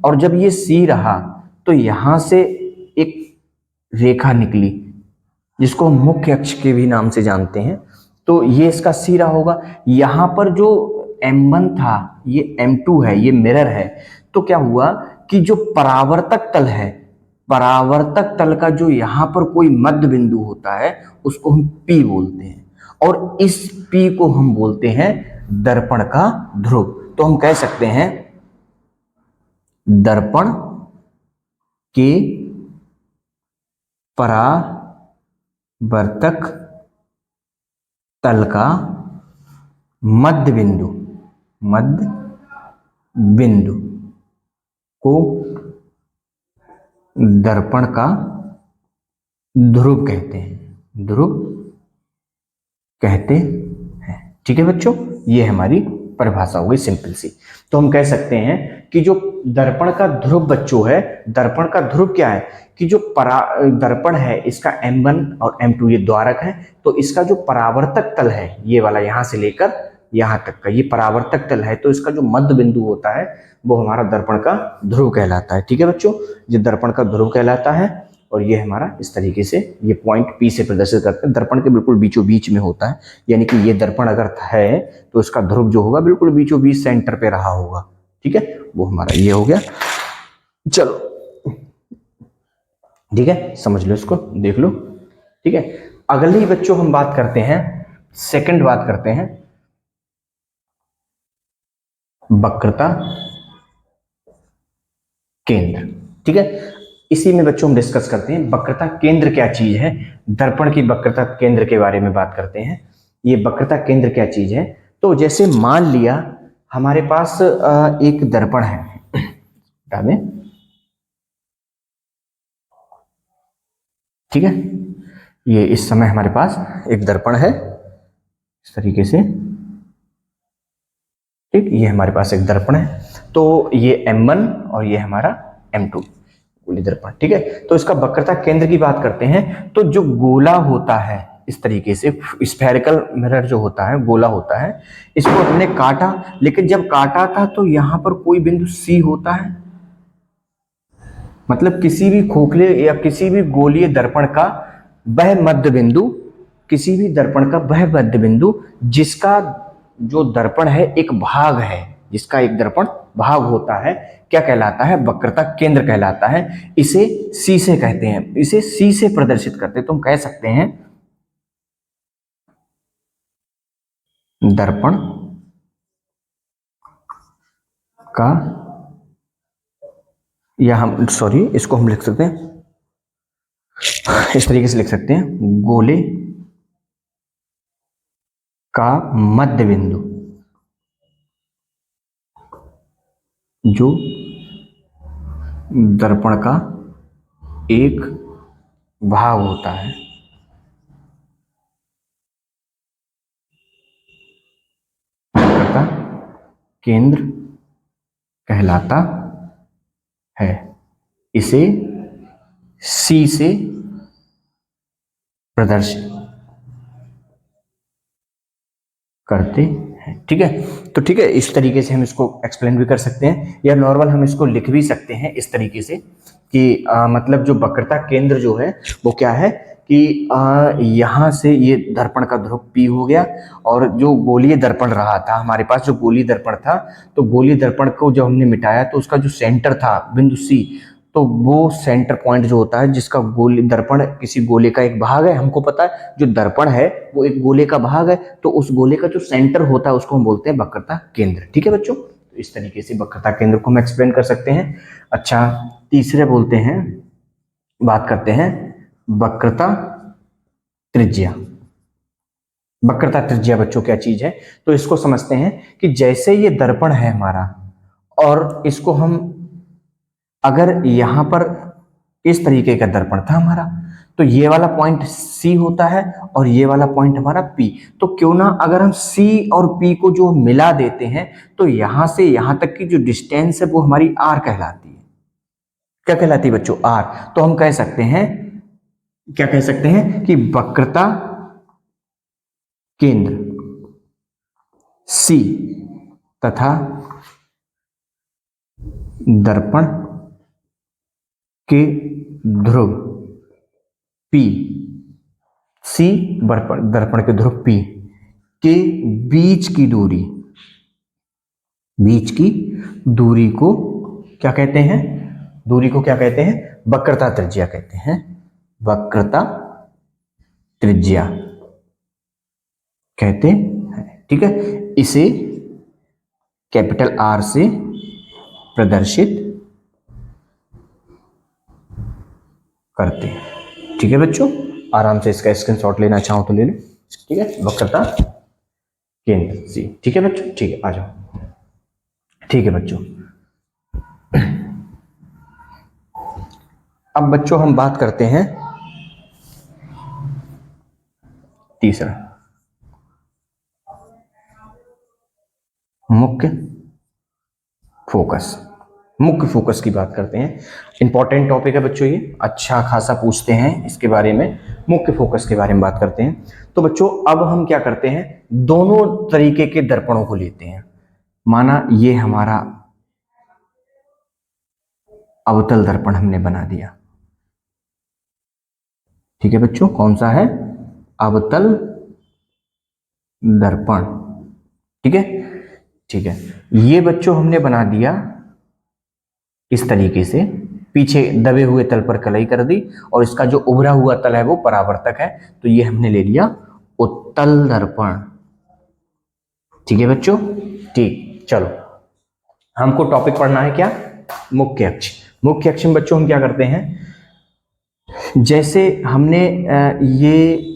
[SPEAKER 1] और जब ये सी रहा तो यहां से एक रेखा निकली जिसको हम मुख्य अक्ष के भी नाम से जानते हैं, तो ये इसका सी रहा होगा। यहां पर जो M1 था ये M2 है, ये मिरर है। तो क्या हुआ कि जो परावर्तक तल है, परावर्तक तल का जो यहां पर कोई मध्य बिंदु होता है उसको हम P बोलते हैं, और इस P को हम बोलते हैं दर्पण का ध्रुव। तो हम कह सकते हैं दर्पण के परावर्तक तल का मध्य बिंदु को दर्पण का ध्रुव कहते हैं, ध्रुव कहते हैं। ठीक है बच्चों, ये हमारी परिभाषा हो गई सिंपल सी। तो हम कह सकते हैं कि जो दर्पण का ध्रुव बच्चों है, दर्पण का ध्रुव क्या है कि जो दर्पण है इसका M1 और M2 ये द्वारक है, तो इसका जो परावर्तक तल है ये वाला यहां से लेकर यहां तक का ये परावर्तक तल है, तो इसका जो मध्य बिंदु होता है वो हमारा दर्पण का ध्रुव कहलाता है। ठीक है बच्चों, ये दर्पण का ध्रुव कहलाता है और ये हमारा इस तरीके से ये पॉइंट P से प्रदर्शित करते हैं, दर्पण के बिल्कुल बीचों बीच में होता है। यानी कि ये दर्पण अगर है तो इसका ध्रुव जो होगा बिल्कुल बीचों बीच सेंटर पे रहा होगा। ठीक है, वो हमारा ये हो गया। चलो ठीक है, समझ लो इसको, देख लो। ठीक है, अगली बच्चों हम बात करते हैं, सेकंड बात करते हैं वक्रता केंद्र। ठीक है, इसी में बच्चों हम डिस्कस करते हैं वक्रता केंद्र क्या चीज है, दर्पण की वक्रता केंद्र के बारे में बात करते हैं। ये वक्रता केंद्र क्या चीज है, तो जैसे मान लिया हमारे पास एक दर्पण है, ठीक है, ये इस समय हमारे पास एक दर्पण है इस तरीके से। ठीक, ये हमारे पास एक दर्पण है, तो ये M1 और ये हमारा M2 गोली दर्पण। ठीक है, तो इसका वक्रता केंद्र की बात करते हैं, तो जो गोला होता है इस तरीके से स्फेरिकल मिरर जो होता है, गोला होता है, इसको हमने काटा, लेकिन जब काटा था तो यहाँ पर कोई बिंदु सी होता है, मतलब किसी भी खोखले या किसी भी गोलीय दर्पण का वह मध्य बिंदु, किसी भी दर्पण का वह मध्य बिंदु जिसका जो दर्पण है एक भाग है, जिसका एक दर्पण भाग होता है, क्या कहलाता है? वक्रता केंद्र कहलाता है। इसे सी से कहते हैं, इसे सी से प्रदर्शित करते हैं। तो हम कह सकते हैं दर्पण का, या हम सॉरी इसको हम लिख सकते हैं इस तरीके से लिख सकते हैं, गोले का मध्य बिंदु जो दर्पण का एक भाग होता है, वक्रता केंद्र कहलाता है। इसे सी से प्रदर्शित करते हैं। ठीक है, तो ठीक है, इस तरीके से हम इसको एक्सप्लेन भी कर सकते हैं, या नॉर्मल हम इसको लिख भी सकते हैं इस तरीके से कि मतलब जो वक्रता केंद्र जो है वो क्या है कि यहाँ से ये दर्पण का ध्रुव P हो गया, और जो गोलीय दर्पण रहा था हमारे पास, जो गोलीय दर्पण था, तो गोलीय दर्पण को जब हमने मिटाया तो उसका जो सेंटर था बिंदु C, तो वो सेंटर पॉइंट जो होता है, जिसका गोली दर्पण किसी गोले का एक भाग है, हमको पता है जो दर्पण है वो एक गोले का भाग है, तो उस गोले का जो सेंटर होता है उसको हम बोलते हैं वक्रता केंद्र। ठीक है बच्चों, तो इस तरीके से वक्रता केंद्र को हम एक्सप्लेन कर सकते हैं। अच्छा, तीसरे बोलते हैं, बात करते हैं वक्रता त्रिज्या। वक्रता त्रिज्या बच्चों क्या चीज है? तो इसको समझते हैं कि जैसे ये दर्पण है हमारा, और इसको हम, अगर यहां पर इस तरीके का दर्पण था हमारा, तो ये वाला पॉइंट C होता है और ये वाला पॉइंट हमारा P, तो क्यों ना अगर हम C और P को जो मिला देते हैं तो यहां से यहां तक की जो डिस्टेंस है वो हमारी R कहलाती है। क्या कहलाती है बच्चों? R। तो हम कह सकते हैं, क्या कह सकते हैं कि वक्रता केंद्र C तथा दर्पण के ध्रुव P, C दर्पण के ध्रुव P के बीच की दूरी को क्या कहते हैं? दूरी को क्या कहते हैं? वक्रता त्रिज्या कहते हैं। वक्रता त्रिज्या कहते हैं। ठीक है, इसे कैपिटल R से प्रदर्शित करते हैं। ठीक है बच्चों, आराम से इसका स्क्रीनशॉट लेना चाहो तो ले लो। ठीक है, वक्रता केंद्र सी। ठीक है बच्चों, ठीक है, आ जाओ। ठीक है बच्चों, अब बच्चों हम बात करते हैं तीसरा, मुख्य फोकस। मुख्य फोकस की बात करते हैं। इंपॉर्टेंट टॉपिक है बच्चों, ये अच्छा खासा पूछते हैं इसके बारे में। मुख्य फोकस के बारे में बात करते हैं। तो बच्चों अब हम क्या करते हैं, दोनों तरीके के दर्पणों को लेते हैं। माना ये हमारा अवतल दर्पण हमने बना दिया। ठीक है बच्चों, कौन सा है? अवतल दर्पण। ठीक है, ठीक है, ये बच्चों हमने बना दिया इस तरीके से, पीछे दबे हुए तल पर कलई कर दी, और इसका जो उभरा हुआ तल है वो परावर्तक है, तो ये हमने ले लिया उत्तल दर्पण। ठीक है बच्चों, ठीक, चलो हमको टॉपिक पढ़ना है क्या? मुख्य अक्ष। मुख्य अक्ष में बच्चों हम क्या करते हैं, जैसे हमने ये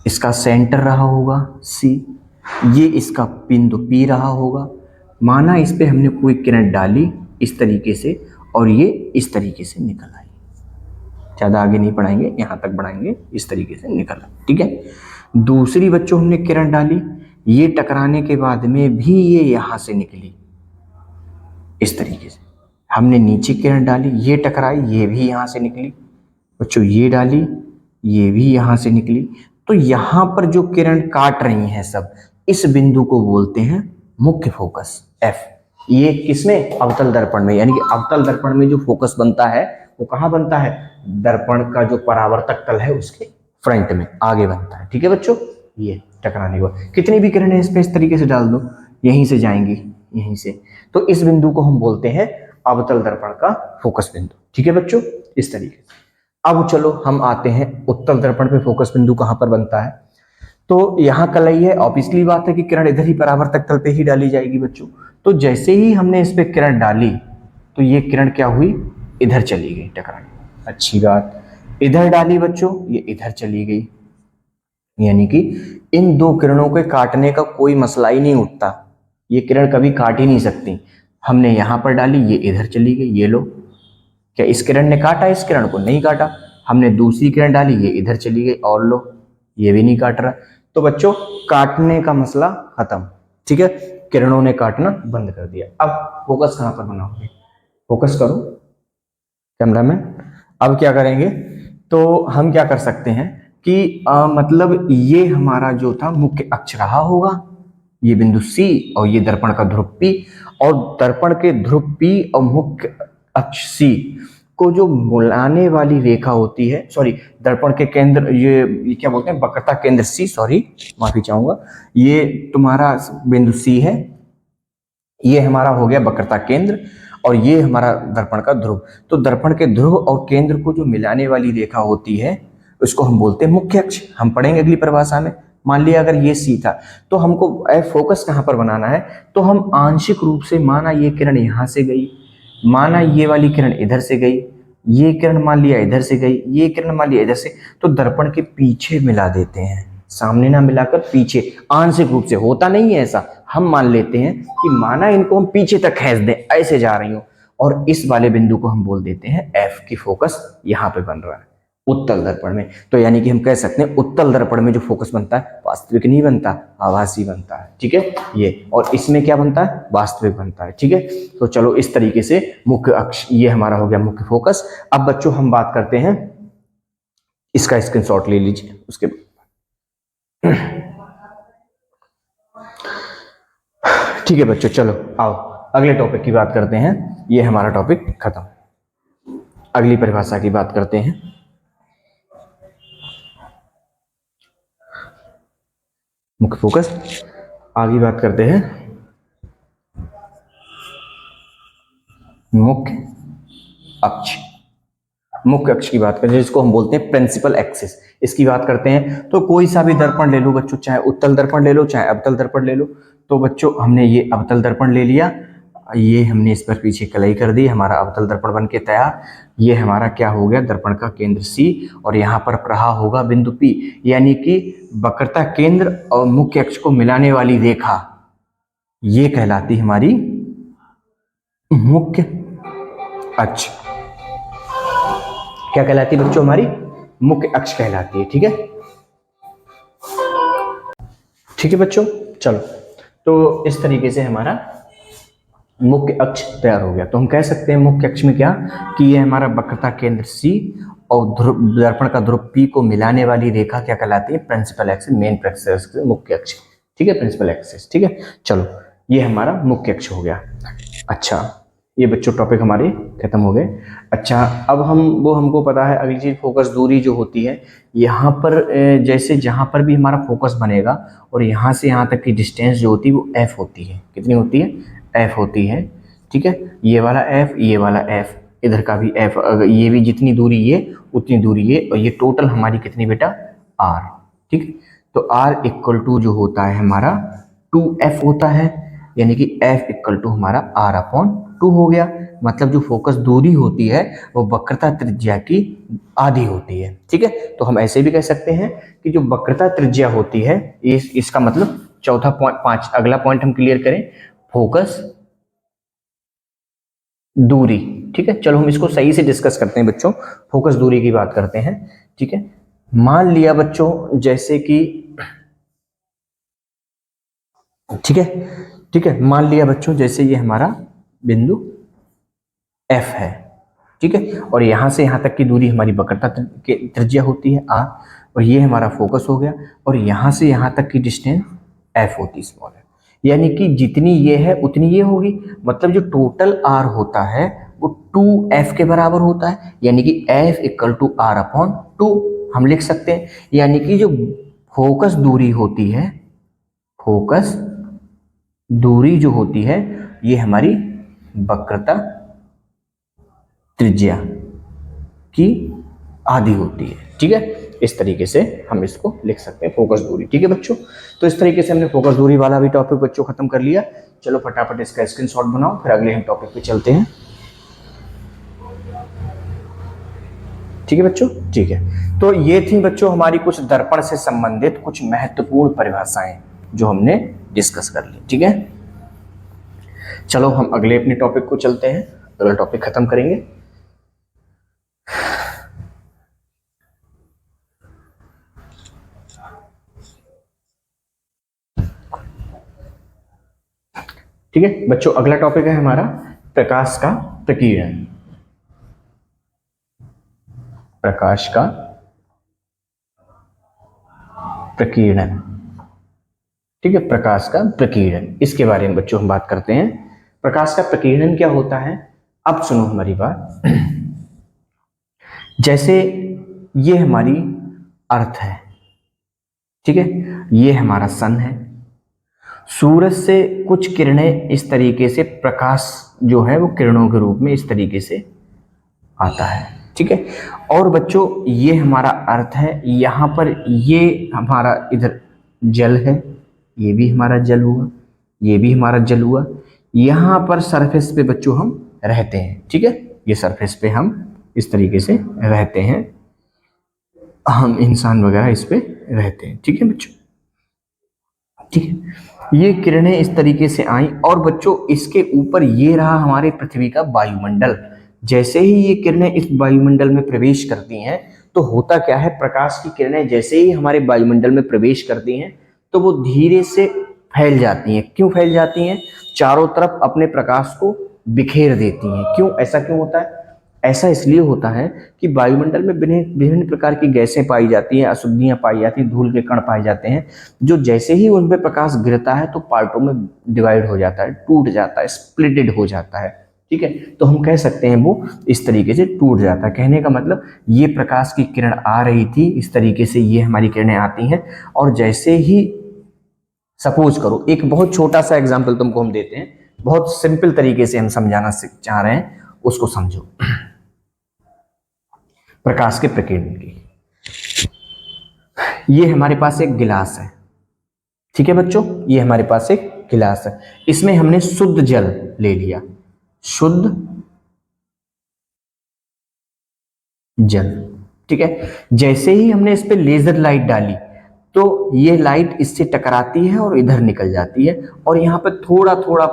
[SPEAKER 1] इसका सेंटर रहा होगा C, ये इसका बिंदु P रहा होगा। माना इस पे हमने कोई किरण डाली इस तरीके से, और ये इस तरीके से निकल आई। ज़्यादा आगे नहीं पढ़ाएंगे, यहाँ तक बढ़ाएंगे, इस तरीके से निकल आई। ठीक है, दूसरी बच्चों हमने किरण डाली, ये टकराने के बाद में भी ये यहाँ से निकली इस तरीके से। हमने नीचे किरण डाली, ये टकराई, ये भी यहाँ से निकली। बच्चों ये डाली, ये भी यहां से निकली। तो यहां पर जो किरण काट रही हैं सब, इस बिंदु को बोलते हैं मुख्य फोकस एफ। ये किसमें? अवतल दर्पण में। यानी कि अवतल दर्पण में जो फोकस बनता है वो कहां बनता है? दर्पण का जो परावर्तक तल है उसके फ्रंट में, आगे बनता है। ठीक है बच्चों, ये टकराने के बाद कितनी भी किरणें इस पे इस तरीके से डाल दो, यहीं से जाएंगी, यहीं से। तो इस बिंदु को हम बोलते हैं अवतल दर्पण का फोकस बिंदु। ठीक है बच्चों, इस तरीके से। अब चलो हम आते हैं उत्तल दर्पण पे फोकस बिंदु कहां पर बनता है। तो यहां कलई है, ऑब्वियसली बात है कि किरण इधर ही परावर्तक तल पे ही डाली जाएगी बच्चों। तो जैसे ही हमने इस पे किरण डाली तो ये किरण क्या हुई? इधर चली गई टकराने। अच्छी बात। इधर डाली बच्चों, ये इधर चली गई। यानी कि इन दो किरणों के काटने का कोई मसला ही नहीं उठता, ये किरण कभी काट ही नहीं सकती। हमने यहां पर डाली, ये इधर चली गई। ये लो, क्या इस किरण ने काटा? इस किरण को नहीं काटा। हमने दूसरी किरण डाली, ये इधर चली गई। और लो, ये भी नहीं काट रहा। तो बच्चों काटने का मसला खत्म। ठीक है, किरणों ने काटना बंद कर दिया। अब फोकस कहां पर बनाओगे? फोकस करो कैमरामैन। अब क्या करेंगे? तो हम क्या कर सकते हैं कि मतलब ये हमारा जो था मुख्य अक्ष रहा होगा, ये बिंदु C और ये दर्पण का ध्रुव P, और दर्पण के ध्रुव P और मुख्य अक्ष C को जो मिलाने वाली रेखा होती है, सॉरी दर्पण के केंद्र, ये क्या बोलते हैं, वक्रता केंद्र C, सॉरी माफी चाहूंगा, ये तुम्हारा बिंदु C है, ये हमारा हो गया वक्रता केंद्र, और ये हमारा दर्पण का ध्रुव। तो दर्पण के ध्रुव और केंद्र को जो मिलाने वाली रेखा होती है उसको हम बोलते हैं मुख्य अक्ष। हम पढ़ेंगे अगली परिभाषा में। मान लिया अगर ये सी था तो हमको फोकस कहां पर बनाना है? तो हम आंशिक रूप से, माना ये किरण यहां से गई, माना ये वाली किरण इधर से गई, ये किरण मान लिया इधर से गई, ये किरण मान लिया इधर से, तो दर्पण के पीछे मिला देते हैं, सामने ना मिलाकर पीछे। आंशिक रूप से होता नहीं है ऐसा, हम मान लेते हैं कि माना इनको हम पीछे तक खींच दें, ऐसे जा रही हो, और इस वाले बिंदु को हम बोल देते हैं एफ की फोकस यहां पे बन रहा है उत्तल दर्पण में। तो यानी कि हम कह सकते हैं उत्तल दर्पण में जो फोकस बनता है वास्तविक नहीं बनता, आभासी बनता है। ठीक है, ये, और इसमें क्या बनता है? वास्तविक बनता है। ठीक है, तो चलो इस तरीके से मुख्य अक्ष ये हमारा हो गया मुख्य फोकस। अब बच्चों हम बात करते हैं, इसका स्क्रीनशॉट ले लीजिए उसके ठीक है बच्चों, चलो आओ अगले टॉपिक की बात करते हैं। ये हमारा टॉपिक खत्म, अगली परिभाषा की बात करते हैं। मुख्य फोकस, आगे बात करते हैं मुख्य अक्ष। मुख्य अक्ष की बात करें जिसको हम बोलते हैं प्रिंसिपल एक्सिस, इसकी बात करते हैं। तो कोई सा भी दर्पण ले लो बच्चों, चाहे उत्तल दर्पण ले लो चाहे अवतल दर्पण ले लो। तो बच्चों हमने ये अवतल दर्पण ले लिया, ये हमने इस पर पीछे कलाई कर दी, हमारा अवतल दर्पण बन के तैयार। ये हमारा क्या हो गया? दर्पण का केंद्र C, और यहाँ पर रहा होगा बिंदु P, यानी कि वक्रता केंद्र और मुख्य अक्ष को मिलाने वाली रेखा, ये कहलाती हमारी मुख्य अक्ष। क्या कहलाती है बच्चों? हमारी मुख्य अक्ष कहलाती है। ठीक है, ठीक है बच्चों, चलो तो इस तरीके से हमारा मुख्य अक्ष तैयार हो गया। तो हम कह सकते हैं मुख्य अक्ष में क्या, कि ये हमारा वक्रता केंद्र C और दर्पण का ध्रुव P को मिलाने वाली रेखा क्या कहलाती है? प्रिंसिपल एक्सिस, मेन एक्सिस, मुख्य अक्ष। ठीक है, प्रिंसिपल एक्सिस। ठीक है, चलो ये हमारा मुख्य अक्ष हो गया। अच्छा, ये बच्चों टॉपिक हमारे खत्म हो गए। अच्छा, अब हमको पता है अगली चीज फोकस दूरी जो होती है। यहाँ पर जैसे जहाँ पर भी हमारा फोकस बनेगा और यहाँ से यहाँ तक की डिस्टेंस जो होती है वो f होती है। कितनी होती है? f होती है। ठीक है, ये वाला f, ये वाला f, इधर का भी f, अगर ये भी जितनी दूरी ये उतनी दूरी ये, और ये टोटल हमारी कितनी बेटा? r। ठीक है, तो r इक्वल टू जो होता है हमारा 2f होता है, यानी कि f इक्वल टू हमारा r/2 हो गया। मतलब जो फोकस दूरी होती है वो वक्रता त्रिज्या की आधी होती है। ठीक है, तो हम ऐसे भी कह सकते हैं कि जो वक्रता त्रिज्या होती है, इसका मतलब चौथा पॉइंट 5, अगला पॉइंट हम क्लियर करें, फोकस दूरी। ठीक है, चलो हम इसको सही से डिस्कस करते हैं बच्चों, फोकस दूरी की बात करते हैं। ठीक है, मान लिया बच्चों जैसे कि, ठीक है, मान लिया बच्चों जैसे ये हमारा बिंदु F है, ठीक है। और यहाँ से यहाँ तक की दूरी हमारी वक्रता त्रिज्या होती है r, और ये हमारा फोकस हो गया, और यहाँ से यहाँ तक की डिस्टेंस f होती है, स्मॉल f। यानी कि जितनी ये है उतनी ये होगी, मतलब जो टोटल r होता है वो 2f के बराबर होता है, यानी कि f इक्वल टू r/2 हम लिख सकते हैं। यानी कि जो फोकस दूरी होती है, फोकस दूरी जो होती है ये हमारी वक्रता त्रिज्या की आधी होती है, ठीक है। इस तरीके से हम इसको लिख सकते हैं, फोकस दूरी, ठीक है बच्चों। तो इस तरीके से हमने फोकस दूरी वाला भी टॉपिक बच्चों खत्म कर लिया। चलो फटाफट इसका स्क्रीनशॉट बनाओ, फिर अगले हम टॉपिक पे चलते हैं, ठीक है बच्चों। ठीक है, तो ये थी बच्चों हमारी कुछ दर्पण से संबंधित कुछ महत्वपूर्ण परिभाषाएं जो हमने डिस्कस कर ली, ठीक है। चलो हम अगले अपने टॉपिक को चलते हैं, अगला टॉपिक खत्म करेंगे। ठीक है बच्चों, अगला टॉपिक है हमारा प्रकाश का प्रकीर्णन। प्रकाश का प्रकीर्णन, ठीक है, प्रकाश का प्रकीर्णन, इसके बारे में बच्चों हम बात करते हैं। प्रकाश का प्रकीर्णन क्या होता है, अब सुनो हमारी बात। जैसे ये हमारी अर्थ है, ठीक है, ये हमारा सन है, सूरज से कुछ किरणें इस तरीके से, प्रकाश जो है वो किरणों के रूप में इस तरीके से आता है, ठीक है। और बच्चों ये हमारा अर्थ है, यहाँ पर ये हमारा इधर जल है, ये भी हमारा जल हुआ, ये भी हमारा जल हुआ। यहाँ पर सरफेस पे बच्चों हम रहते हैं, ठीक है, ये सरफेस पे हम इस तरीके से रहते हैं, हम इंसान वगैरह इस पे रहते हैं, ठीक है बच्चों। ठीक है, ये किरणें इस तरीके से आई, और बच्चों इसके ऊपर ये रहा हमारे पृथ्वी का वायुमंडल। जैसे ही ये किरणें इस वायुमंडल में प्रवेश करती हैं तो होता क्या है, प्रकाश की किरणें जैसे ही हमारे वायुमंडल में प्रवेश करती हैं तो वो धीरे से फैल जाती हैं। क्यों फैल जाती हैं, चारों तरफ अपने प्रकाश को बिखेर देती हैं। क्यों, ऐसा क्यों होता है, ऐसा इसलिए होता है कि वायुमंडल में विभिन्न प्रकार की गैसें पाई जाती हैं, अशुद्धियां पाई जाती हैं, धूल के कण पाए जाते हैं, जो जैसे ही उन पर प्रकाश गिरता है तो पार्टों में डिवाइड हो जाता है, टूट जाता है, स्प्लिटेड हो जाता है, ठीक है। तो हम कह सकते हैं वो इस तरीके से टूट जाता है। कहने का मतलब ये प्रकाश की किरण आ रही थी, इस तरीके से ये हमारी किरणें आती हैं, और जैसे ही सपोज करो, एक बहुत छोटा सा एग्जाम्पल तुमको हम देते हैं, बहुत सिंपल तरीके से हम समझाना चाह रहे हैं, उसको समझो। प्रकाश के प्रकीर्णन की, ये हमारे पास एक गिलास है, ठीक है बच्चों, ये हमारे पास एक गिलास है, इसमें हमने शुद्ध जल ले लिया, शुद्ध जल, ठीक है। जैसे ही हमने इस पे लेजर लाइट डाली तो ये लाइट इससे टकराती है और इधर निकल जाती है, और यहाँ पे थोड़ा थोड़ा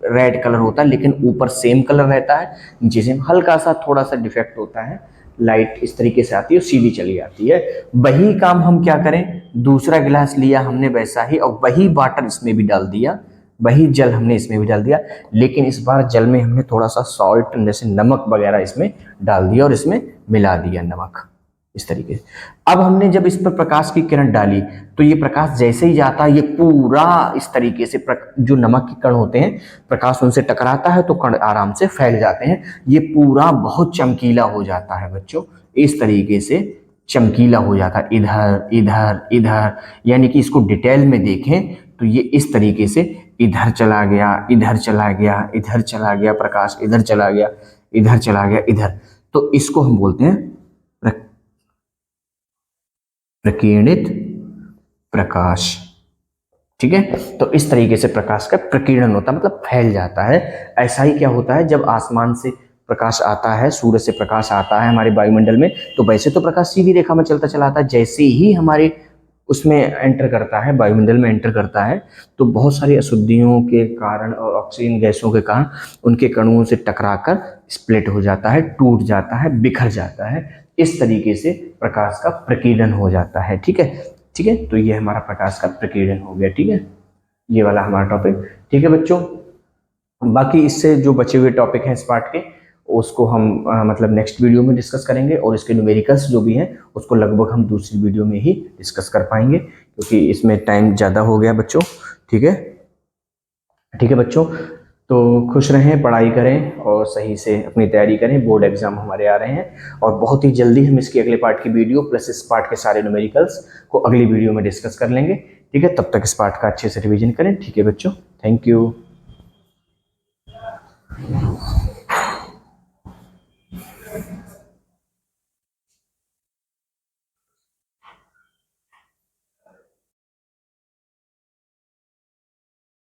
[SPEAKER 1] रेड कलर होता है, लेकिन ऊपर सेम कलर रहता है, नीचे से हल्का सा थोड़ा सा डिफेक्ट होता है, लाइट इस तरीके से आती है और सीधी चली जाती है। वही काम हम क्या करें, दूसरा गिलास लिया हमने वैसा ही, और वही वाटर इसमें भी डाल दिया, वही जल हमने इसमें भी डाल दिया, लेकिन इस बार जल में हमने थोड़ा सा सॉल्ट जैसे नमक वगैरह इसमें डाल दिया और इसमें मिला दिया नमक, इस तरीके से। अब हमने जब इस पर प्रकाश की किरण डाली तो ये प्रकाश जैसे ही जाता है ये पूरा इस तरीके से जो नमक के कण होते हैं, प्रकाश उनसे टकराता है तो कण आराम से फैल जाते हैं, ये पूरा बहुत चमकीला हो जाता है बच्चों, इस तरीके से चमकीला हो जाता है, इधर इधर इधर। यानी कि इसको डिटेल में देखें तो ये इस तरीके से इधर चला गया, इधर चला गया, इधर चला गया, प्रकाश इधर चला गया, इधर चला गया, इधर। तो इसको हम बोलते हैं प्रकीर्णित प्रकाश, ठीक है। तो इस तरीके से प्रकाश का प्रकीर्णन होता है, मतलब फैल जाता है। ऐसा ही क्या होता है, जब आसमान से प्रकाश आता है, सूरज से प्रकाश आता है हमारे वायुमंडल में, तो वैसे तो प्रकाश सीधी रेखा में चलता चला आता है, जैसे ही हमारे उसमें एंटर करता है, वायुमंडल में एंटर करता है, तो बहुत सारी अशुद्धियों के कारण और ऑक्सीजन गैसों के कारण उनके कणों से टकराकर स्प्लिट हो जाता है, टूट जाता है, बिखर जाता है। इस तरीके से प्रकाश का प्रकीर्णन हो जाता है, ठीक है, ठीक है। तो ये हमारा प्रकाश का प्रकीर्णन हो गया, ठीक है, ये वाला हमारा टॉपिक, ठीक है बच्चों। बाकी इससे जो बचे हुए टॉपिक हैं इस पार्ट के, उसको हम मतलब नेक्स्ट वीडियो में डिस्कस करेंगे, और इसके न्यूमेरिकल्स जो भी हैं उसको लगभग हम दूसरी वीडियो में ही डिस्कस कर पाएंगे, क्योंकि इसमें टाइम ज़्यादा हो गया बच्चों। ठीक है, ठीक है बच्चों, तो खुश रहें, पढ़ाई करें और सही से अपनी तैयारी करें। बोर्ड एग्जाम हमारे आ रहे हैं और बहुत ही जल्दी हम इसके अगले पार्ट की वीडियो प्लस इस पार्ट के सारे न्यूमेरिकल्स को अगली वीडियो में डिस्कस कर लेंगे। ठीक है, तब तक इस पार्ट का अच्छे से रिवीजन करें। ठीक है बच्चों, थैंक यू।